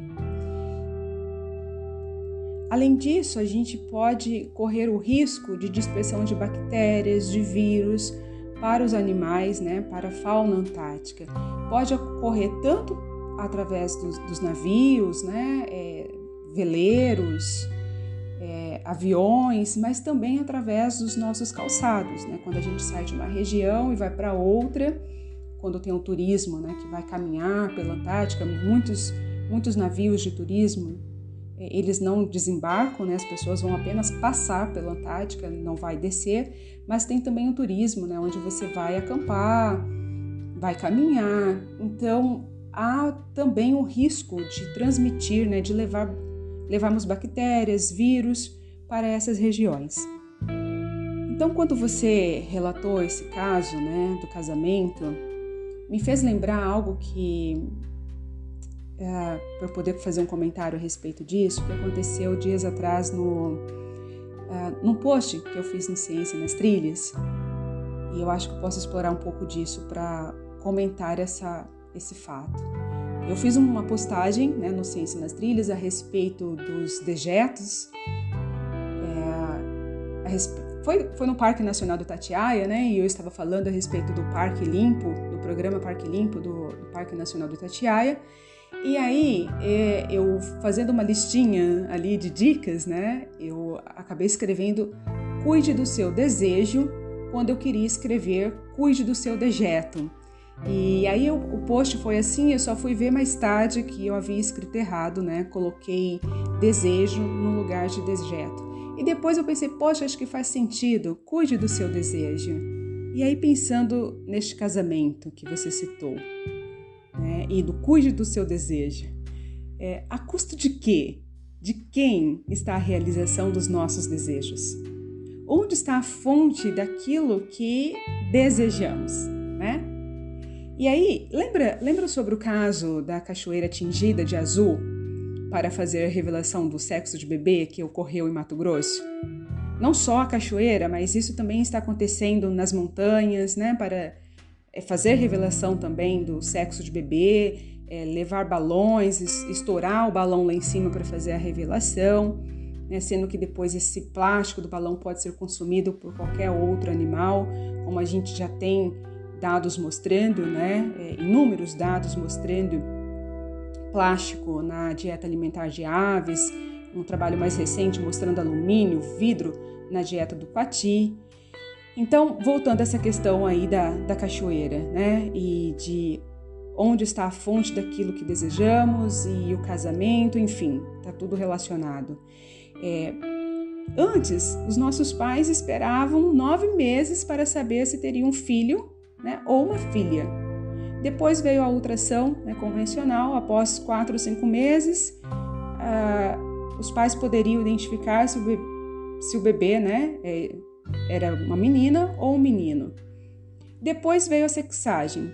Além disso, a gente pode correr o risco de dispersão de bactérias, de vírus para os animais, né, para a fauna antártica. Pode ocorrer tanto através dos navios, né, veleiros, aviões, mas também através dos nossos calçados, né, quando a gente sai de uma região e vai para outra, quando tem um turismo, né, que vai caminhar pela Antártica, muitos navios de turismo, eles não desembarcam, né? As pessoas vão apenas passar pela Antártica, não vai descer, mas tem também o turismo, né? Onde você vai acampar, vai caminhar. Então, há também o risco de transmitir, né? De levarmos bactérias, vírus para essas regiões. Então, quando você relatou esse caso, né, do casamento, me fez lembrar algo que... para eu poder fazer um comentário a respeito disso, que aconteceu dias atrás num post que eu fiz no Ciência nas Trilhas, e eu acho que eu posso explorar um pouco disso para comentar esse fato. Eu fiz uma postagem, né, no Ciência nas Trilhas a respeito dos dejetos, foi no Parque Nacional do Itatiaia, né, e eu estava falando a respeito do Parque Limpo, do programa Parque Limpo do Parque Nacional do Itatiaia. E aí, eu fazendo uma listinha ali de dicas, né, eu acabei escrevendo cuide do seu desejo, quando eu queria escrever cuide do seu dejeto. E aí o post foi assim, eu só fui ver mais tarde que eu havia escrito errado, né, coloquei desejo no lugar de dejeto. E depois eu pensei, poxa, acho que faz sentido, cuide do seu desejo. E aí pensando neste casamento que você citou, né, e do cuide do seu desejo. A custo de quê? De quem está a realização dos nossos desejos? Onde está a fonte daquilo que desejamos, né? E aí, lembra sobre o caso da cachoeira tingida de azul para fazer a revelação do sexo de bebê que ocorreu em Mato Grosso? Não só a cachoeira, mas isso também está acontecendo nas montanhas, né, para fazer revelação também do sexo de bebê, levar balões, estourar o balão lá em cima para fazer a revelação, né, sendo que depois esse plástico do balão pode ser consumido por qualquer outro animal, como a gente já tem dados mostrando, né, inúmeros dados mostrando plástico na dieta alimentar de aves, um trabalho mais recente mostrando alumínio, vidro na dieta do pati. Então, voltando a essa questão aí da cachoeira, né? E de onde está a fonte daquilo que desejamos e o casamento, enfim, tá tudo relacionado. Antes, os nossos pais esperavam 9 meses para saber se teriam um filho, né, ou uma filha. Depois veio a ultrassom, né, convencional. Após 4 ou 5 meses, os pais poderiam identificar se o bebê, né, era uma menina ou um menino. Depois veio a sexagem,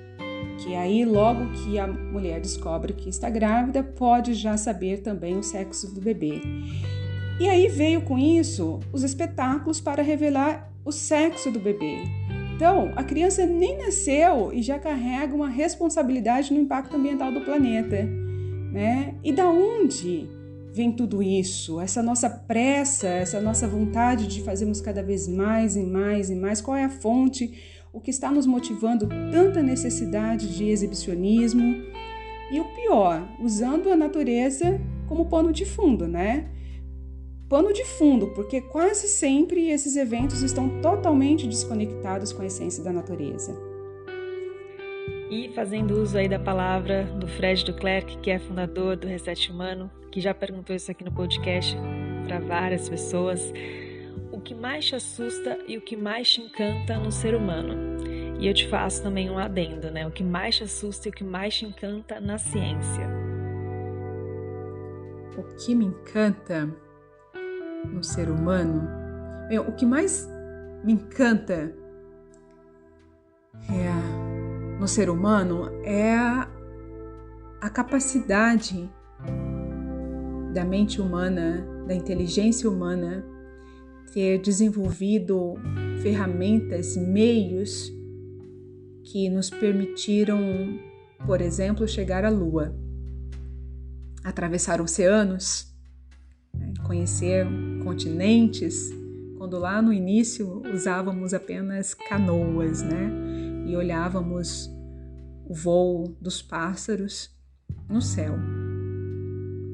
que aí logo que a mulher descobre que está grávida, pode já saber também o sexo do bebê. E aí veio com isso os espetáculos para revelar o sexo do bebê. Então, a criança nem nasceu e já carrega uma responsabilidade no impacto ambiental do planeta, né? E da onde vem tudo isso? Essa nossa pressa, essa nossa vontade de fazermos cada vez mais e mais e mais? Qual é a fonte? O que está nos motivando tanta necessidade de exibicionismo? E o pior, usando a natureza como pano de fundo, né? Pano de fundo, porque quase sempre esses eventos estão totalmente desconectados com a essência da natureza. E fazendo uso aí da palavra do Fred Duclerc, que é fundador do Reset Humano, que já perguntou isso aqui no podcast para várias pessoas, o que mais te assusta e o que mais te encanta no ser humano? E eu te faço também um adendo, né? O que mais te assusta e o que mais te encanta na ciência? O que me encanta no ser humano? O que mais me encanta no ser humano é a capacidade da mente humana, da inteligência humana, ter desenvolvido ferramentas, meios que nos permitiram, por exemplo, chegar à Lua, atravessar oceanos, conhecer continentes, quando lá no início usávamos apenas canoas, né? E olhávamos o voo dos pássaros no céu.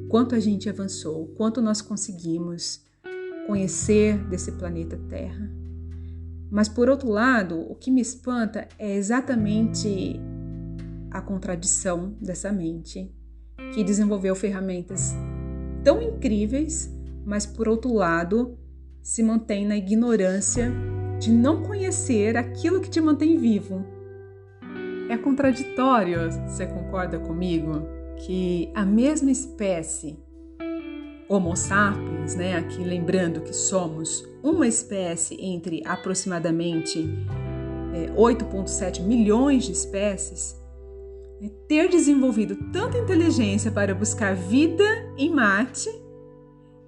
Quanto a gente avançou, quanto nós conseguimos conhecer desse planeta Terra. Mas, por outro lado, o que me espanta é exatamente a contradição dessa mente, que desenvolveu ferramentas tão incríveis, mas, por outro lado, se mantém na ignorância de não conhecer aquilo que te mantém vivo. É contraditório, você concorda comigo? Que a mesma espécie, Homo sapiens, né? Aqui lembrando que somos uma espécie entre aproximadamente 8,7 milhões de espécies, ter desenvolvido tanta inteligência para buscar vida em Marte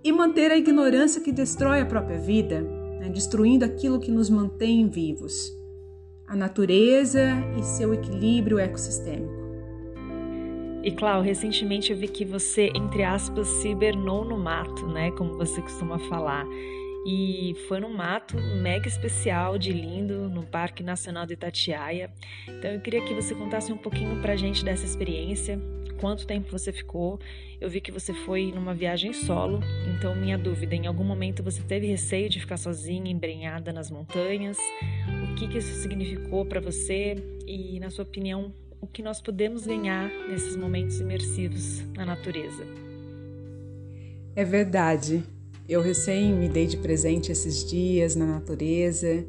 e manter a ignorância que destrói a própria vida, né? Destruindo aquilo que nos mantém vivos, a natureza e seu equilíbrio ecossistêmico. E, Clau, recentemente eu vi que você, entre aspas, se hibernou no mato, né? Como você costuma falar. E foi num mato mega especial de lindo, no Parque Nacional do Itatiaia. Então eu queria que você contasse um pouquinho pra gente dessa experiência, quanto tempo você ficou. Eu vi que você foi numa viagem solo, então minha dúvida, em algum momento você teve receio de ficar sozinha, embrenhada nas montanhas? O que isso significou para você e, na sua opinião, o que nós podemos ganhar nesses momentos imersivos na natureza? É verdade. Eu recém me dei de presente esses dias na natureza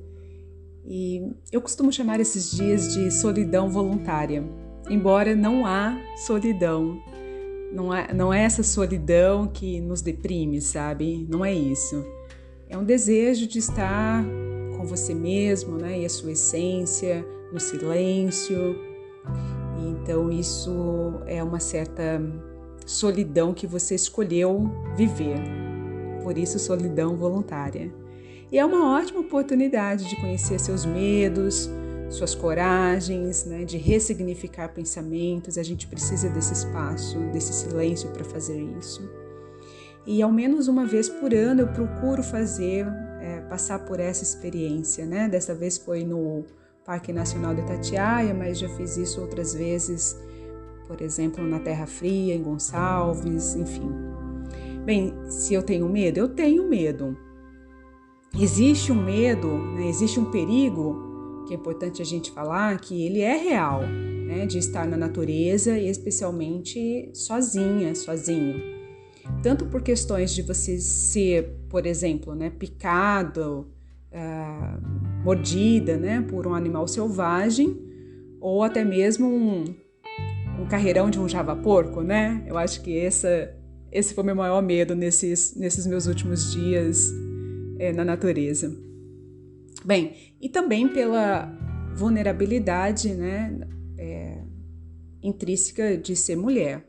e eu costumo chamar esses dias de solidão voluntária, embora não há solidão. Não é essa solidão que nos deprime, sabe? Não é isso. É um desejo de estar com você mesmo, né? E a sua essência, no silêncio. Então isso é uma certa solidão que você escolheu viver. Por isso, solidão voluntária. E é uma ótima oportunidade de conhecer seus medos, suas coragens, né, de ressignificar pensamentos. A gente precisa desse espaço, desse silêncio para fazer isso. E ao menos uma vez por ano eu procuro passar por essa experiência, né? Dessa vez foi no Parque Nacional do Itatiaia, mas já fiz isso outras vezes, por exemplo, na Terra Fria, em Gonçalves, enfim. Bem, se eu tenho medo, eu tenho medo. existe um medo, né? Existe um perigo, que é importante a gente falar, que ele é real, né? De estar na natureza e especialmente sozinha, sozinho. Tanto por questões de você ser, por exemplo, né, picado, mordida, né, por um animal selvagem, ou até mesmo um carreirão de um javaporco, né? Eu acho que esse foi meu maior medo nesses meus últimos dias na natureza. Bem, e também pela vulnerabilidade, né, intrínseca de ser mulher,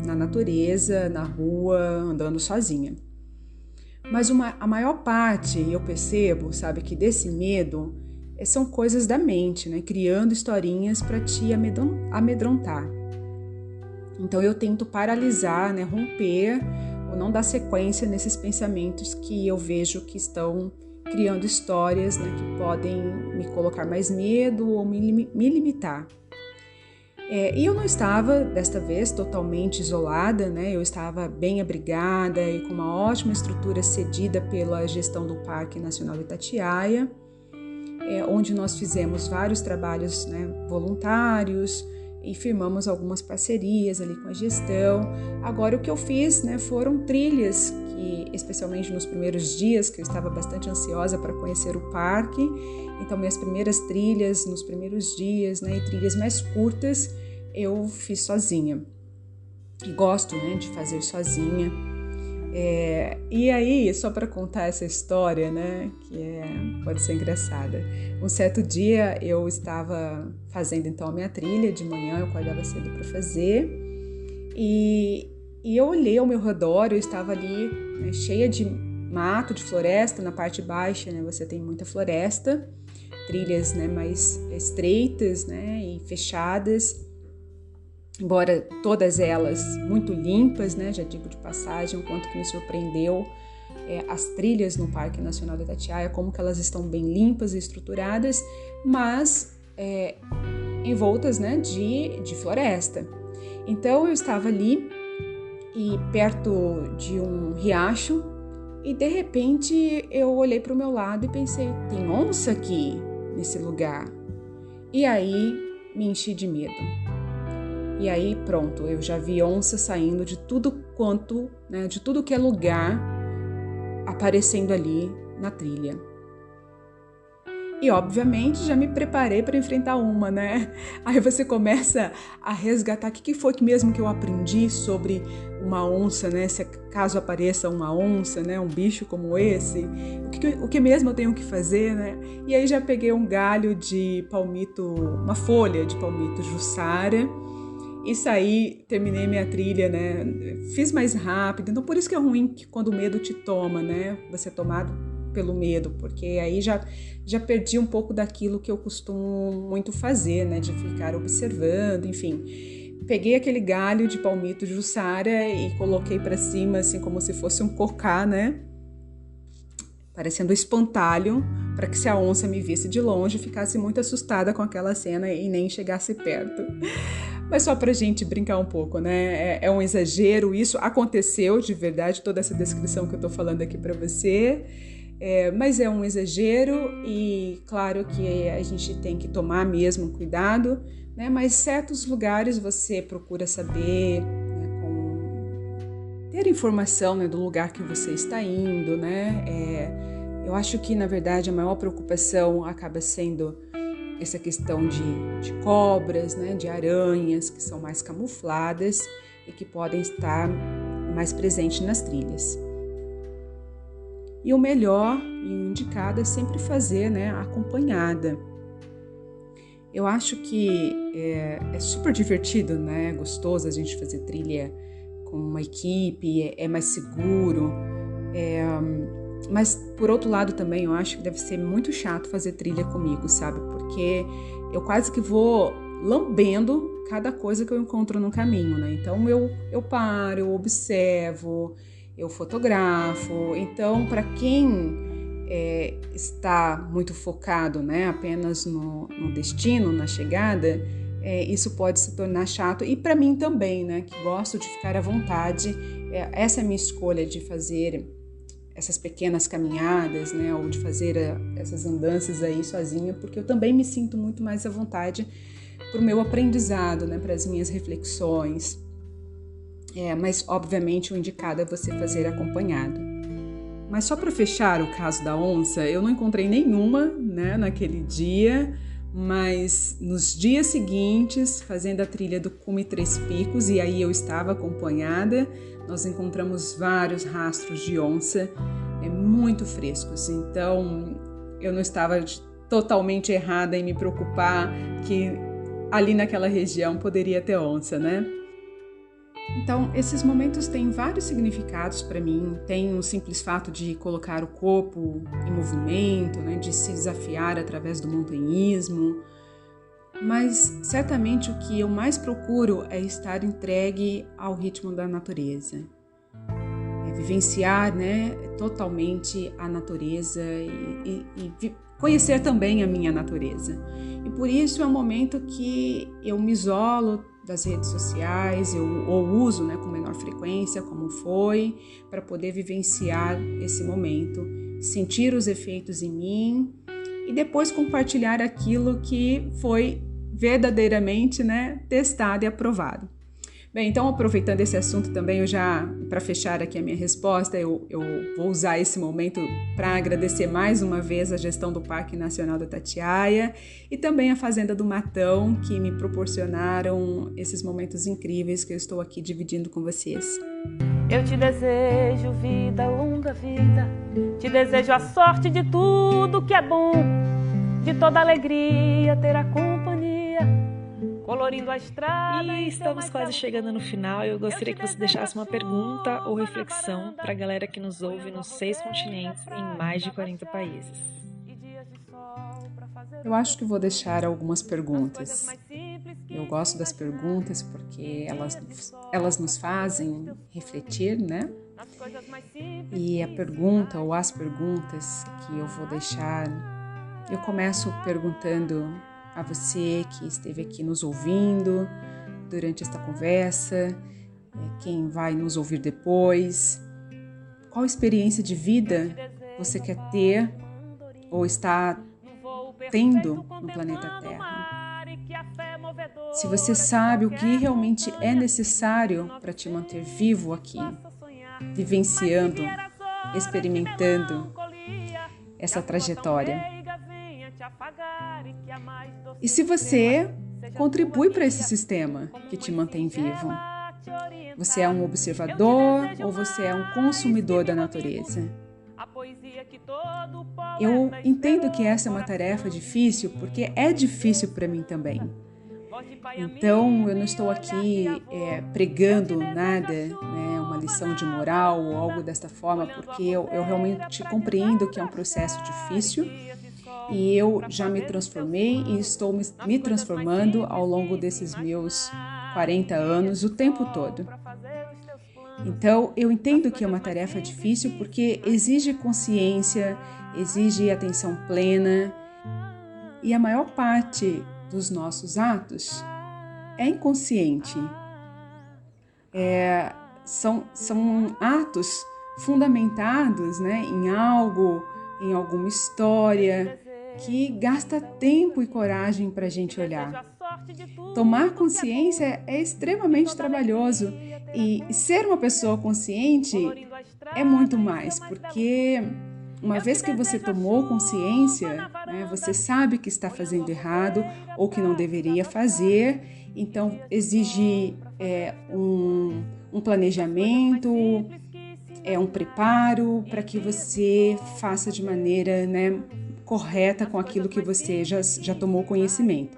na natureza, na rua, andando sozinha. Mas a maior parte, eu percebo, sabe, que desse medo são coisas da mente, né, criando historinhas para te amedrontar. Então eu tento paralisar, né, romper ou não dar sequência nesses pensamentos que eu vejo que estão criando histórias, né, que podem me colocar mais medo ou me limitar. E eu não estava, desta vez, totalmente isolada, né? Eu estava bem abrigada e com uma ótima estrutura cedida pela gestão do Parque Nacional Itatiaia, onde nós fizemos vários trabalhos, né, voluntários e firmamos algumas parcerias ali com a gestão. Agora, o que eu fiz, né, foram trilhas, que, especialmente nos primeiros dias, que eu estava bastante ansiosa para conhecer o parque. Então, minhas primeiras trilhas nos primeiros dias, né, e trilhas mais curtas, eu fiz sozinha. E gosto, né, de fazer sozinha. E aí, só para contar essa história, né, que pode ser engraçada. Um certo dia eu estava fazendo então a minha trilha de manhã, eu acordava cedo para fazer, e eu olhei ao meu redor, eu estava ali, né, cheia de mato, de floresta. Na parte baixa, né, você tem muita floresta, trilhas, né, mais estreitas, né, e fechadas, embora todas elas muito limpas, né, já digo de passagem, o quanto que me surpreendeu as trilhas no Parque Nacional do Itatiaia, como que elas estão bem limpas e estruturadas, mas envoltas, né, de floresta. Então eu estava ali e perto de um riacho e de repente eu olhei para o meu lado e pensei, tem onça aqui nesse lugar? E aí me enchi de medo. E aí pronto, eu já vi onça saindo de tudo quanto, né, de tudo que é lugar, aparecendo ali na trilha. E obviamente já me preparei para enfrentar uma, né? Aí você começa a resgatar o que foi que mesmo que eu aprendi sobre uma onça, né? Se caso apareça uma onça, né? Um bicho como esse, o que mesmo eu tenho que fazer, né? E aí já peguei um galho de palmito, uma folha de palmito jussara, e saí, terminei minha trilha, né? Fiz mais rápido. Então por isso que é ruim que quando o medo te toma, né? Você é tomado pelo medo, porque aí já perdi um pouco daquilo que eu costumo muito fazer, né, de ficar observando, enfim. Peguei aquele galho de palmito jussara e coloquei para cima, assim, como se fosse um cocá, né, parecendo um espantalho, para que se a onça me visse de longe, ficasse muito assustada com aquela cena e nem chegasse perto. Mas só pra gente brincar um pouco, né, é um exagero, isso aconteceu de verdade, toda essa descrição que eu tô falando aqui para você. Mas é um exagero e claro que a gente tem que tomar mesmo cuidado, né? Mas certos lugares você procura saber, né, ter informação, né, do lugar que você está indo, né? Eu acho que na verdade a maior preocupação acaba sendo essa questão de cobras, né, de aranhas que são mais camufladas e que podem estar mais presentes nas trilhas. E o melhor e o indicado é sempre fazer, né, acompanhada. Eu acho que é super divertido, né, gostoso a gente fazer trilha com uma equipe, é mais seguro. Mas, por outro lado, também eu acho que deve ser muito chato fazer trilha comigo, sabe? Porque eu quase que vou lambendo cada coisa que eu encontro no caminho, né? Então, eu paro, eu observo, eu fotografo. Então, para quem está muito focado, né, apenas no destino, na chegada, isso pode se tornar chato. E para mim também, né, que gosto de ficar à vontade. Essa é a minha escolha de fazer essas pequenas caminhadas, né, ou de fazer essas andanças aí sozinha, porque eu também me sinto muito mais à vontade para o meu aprendizado, né, para as minhas reflexões. Mas, obviamente, o indicado é você fazer acompanhado. Mas só para fechar o caso da onça, eu não encontrei nenhuma, né, naquele dia, mas nos dias seguintes, fazendo a trilha do Cume Três Picos, e aí eu estava acompanhada, nós encontramos vários rastros de onça, muito frescos. Então, eu não estava totalmente errada em me preocupar que ali naquela região poderia ter onça, né? Então, esses momentos têm vários significados para mim. Tem o simples fato de colocar o corpo em movimento, né, de se desafiar através do montanhismo. Mas, certamente, o que eu mais procuro é estar entregue ao ritmo da natureza. Vivenciar, né, totalmente a natureza e conhecer também a minha natureza. E por isso é um momento que eu me isolo das redes sociais, ou uso, né, com menor frequência, como foi, para poder vivenciar esse momento, sentir os efeitos em mim e depois compartilhar aquilo que foi verdadeiramente, né, testado e aprovado. Bem, então, aproveitando esse assunto também, para fechar aqui a minha resposta, eu vou usar esse momento para agradecer mais uma vez a gestão do Parque Nacional da Itatiaia e também a Fazenda do Matão, que me proporcionaram esses momentos incríveis que eu estou aqui dividindo com vocês. Eu te desejo vida, longa vida, te desejo a sorte de tudo que é bom, de toda alegria ter a companhia, colorindo a estrada. E estamos quase chegando no final. Eu gostaria que você deixasse uma pergunta ou reflexão para a galera que nos ouve nos 6 continentes em mais de 40 países. Eu acho que vou deixar algumas perguntas. Eu gosto das perguntas porque elas nos fazem refletir, né? E a pergunta ou as perguntas que eu vou deixar, eu começo perguntando a você que esteve aqui nos ouvindo durante esta conversa, quem vai nos ouvir depois, qual experiência de vida você quer ter ou está tendo no planeta Terra? Se você sabe o que realmente é necessário para te manter vivo aqui, vivenciando, experimentando essa trajetória. E se você contribui para esse sistema que te mantém vivo? Você é um observador ou você é um consumidor da natureza? Eu entendo que essa é uma tarefa difícil porque é difícil para mim também. Então, eu não estou aqui pregando nada, né, uma lição de moral ou algo desta forma, porque eu realmente compreendo que é um processo difícil e eu já me transformei e estou me transformando ao longo desses meus 40 anos, o tempo todo. Então, eu entendo que é uma tarefa difícil porque exige consciência, exige atenção plena e a maior parte dos nossos atos é inconsciente. São atos fundamentados, né, em algo, em alguma história que gasta tempo e coragem para a gente olhar. Tomar consciência é extremamente trabalhoso e ser uma pessoa consciente é muito mais, porque uma vez que você tomou consciência, né, você sabe que está fazendo errado ou que não deveria fazer, então exige um planejamento, um preparo para que você faça de maneira, né, correta com aquilo que você já tomou conhecimento.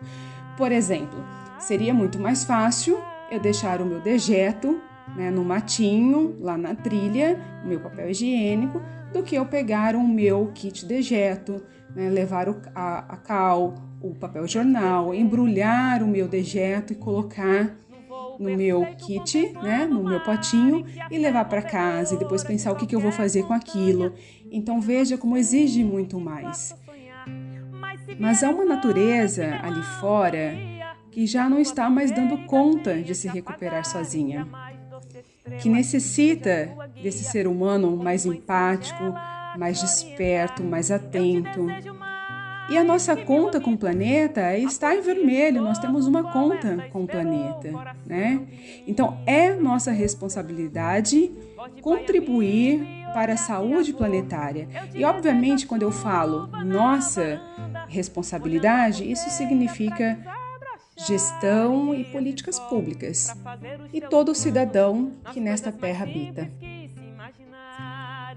Por exemplo, seria muito mais fácil eu deixar o meu dejeto, né, no matinho, lá na trilha, o meu papel higiênico, do que eu pegar o meu kit dejeto, né, levar a cal, o papel jornal, embrulhar o meu dejeto e colocar no meu kit, né, no meu potinho e levar para casa e depois pensar o que eu vou fazer com aquilo. Então veja como exige muito mais. Mas há uma natureza ali fora que já não está mais dando conta de se recuperar sozinha. que necessita desse ser humano mais empático, mais desperto, mais atento. E a nossa conta com o planeta está em vermelho, nós temos uma conta com o planeta, né? Então, é nossa responsabilidade contribuir para a saúde planetária. E, obviamente, quando eu falo nossa responsabilidade, isso significa gestão e políticas públicas, e todo cidadão que nesta terra habita.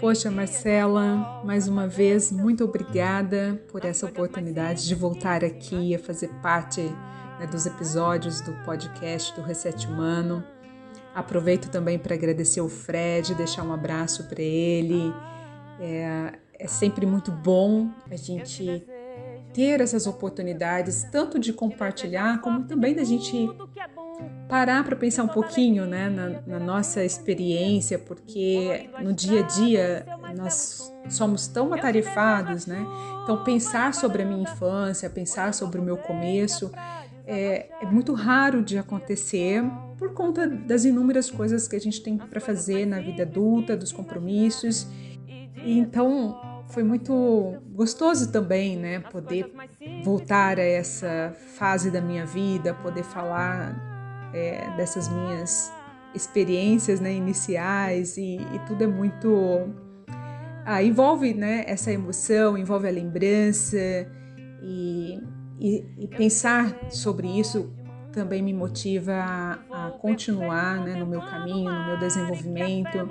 Poxa, Marcela, mais uma vez, muito obrigada por essa oportunidade de voltar aqui a fazer parte, né, dos episódios do podcast do Reset Humano. Aproveito também para agradecer o Fred, deixar um abraço para ele. É sempre muito bom a gente ter essas oportunidades, tanto de compartilhar, como também da gente parar para pensar um pouquinho, né, na nossa experiência, porque no dia a dia nós somos tão atarefados, né? Então, pensar sobre a minha infância, pensar sobre o meu começo é muito raro de acontecer por conta das inúmeras coisas que a gente tem para fazer na vida adulta, dos compromissos. E então, foi muito gostoso também, né, poder voltar a essa fase da minha vida, poder falar dessas minhas experiências, né, iniciais, e tudo é muito... envolve, né, essa emoção, envolve a lembrança, e pensar sobre isso também me motiva a continuar, né, no meu caminho, no meu desenvolvimento.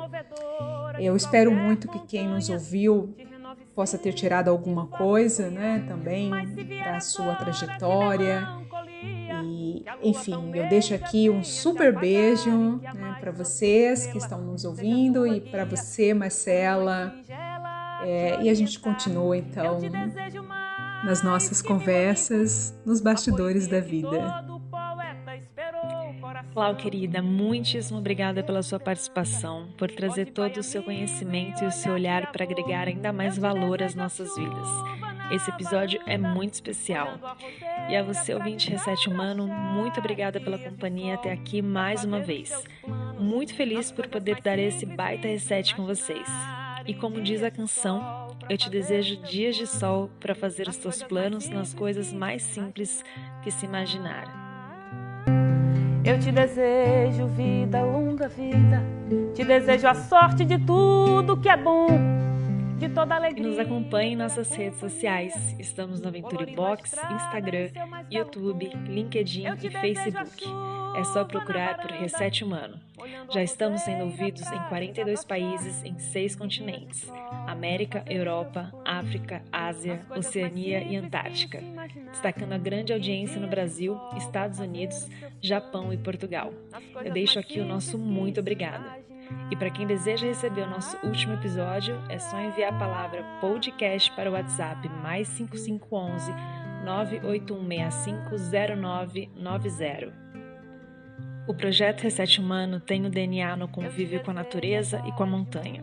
Eu espero muito que quem nos ouviu possa ter tirado alguma coisa, né, também para a sua trajetória. E, enfim, eu deixo aqui um super beijo, né, para vocês que estão nos ouvindo e para você, Marcela. E a gente continua, então, nas nossas conversas, nos bastidores da vida. Clau, querida, muitíssimo obrigada pela sua participação, por trazer todo o seu conhecimento e o seu olhar para agregar ainda mais valor às nossas vidas. Esse episódio é muito especial. E a você, ouvinte Reset Humano, muito obrigada pela companhia até aqui mais uma vez. Muito feliz por poder dar esse baita reset com vocês. E como diz a canção, eu te desejo dias de sol para fazer os teus planos nas coisas mais simples que se imaginar. Eu te desejo vida, longa vida. Te desejo a sorte de tudo que é bom, de toda alegria. E nos acompanhe em nossas redes sociais. Estamos no Aventure Box, Instagram, YouTube, LinkedIn e Facebook. É só procurar por Reset Humano. Já estamos sendo ouvidos em 42 países em 6 continentes: América, Europa, África, Ásia, Oceania e Antártica, destacando a grande audiência no Brasil, Estados Unidos, Japão e Portugal. Eu deixo aqui o nosso muito obrigada. E para quem deseja receber o nosso último episódio, é só enviar a palavra podcast para o WhatsApp mais 5511 981650990. O projeto Reset Humano tem o DNA no convívio com a natureza e com a montanha.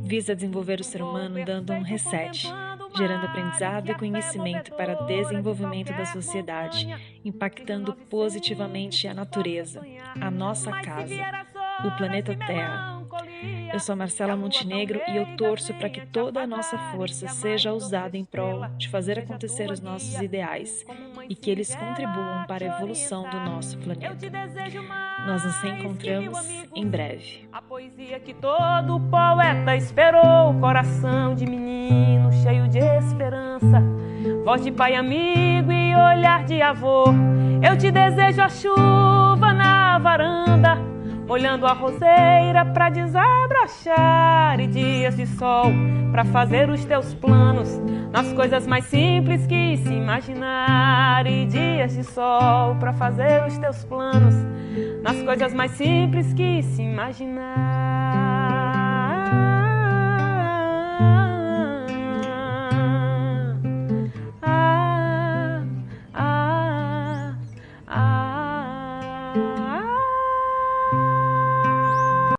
Visa desenvolver o ser humano dando um reset, gerando aprendizado e conhecimento para desenvolvimento da sociedade, impactando positivamente a natureza, a nossa casa, o planeta Terra. Eu sou Marcela Montenegro e eu torço para que toda a nossa força seja usada em prol de fazer acontecer os nossos ideais e que eles contribuam para a evolução do nosso planeta. Nós nos reencontramos em breve. A poesia que todo poeta esperou, coração de menino cheio de esperança, voz de pai amigo e olhar de avô. Eu te desejo a chuva na varanda, olhando a roseira pra desabrochar, e dias de sol pra fazer os teus planos nas coisas mais simples que se imaginar. E dias de sol pra fazer os teus planos nas coisas mais simples que se imaginar.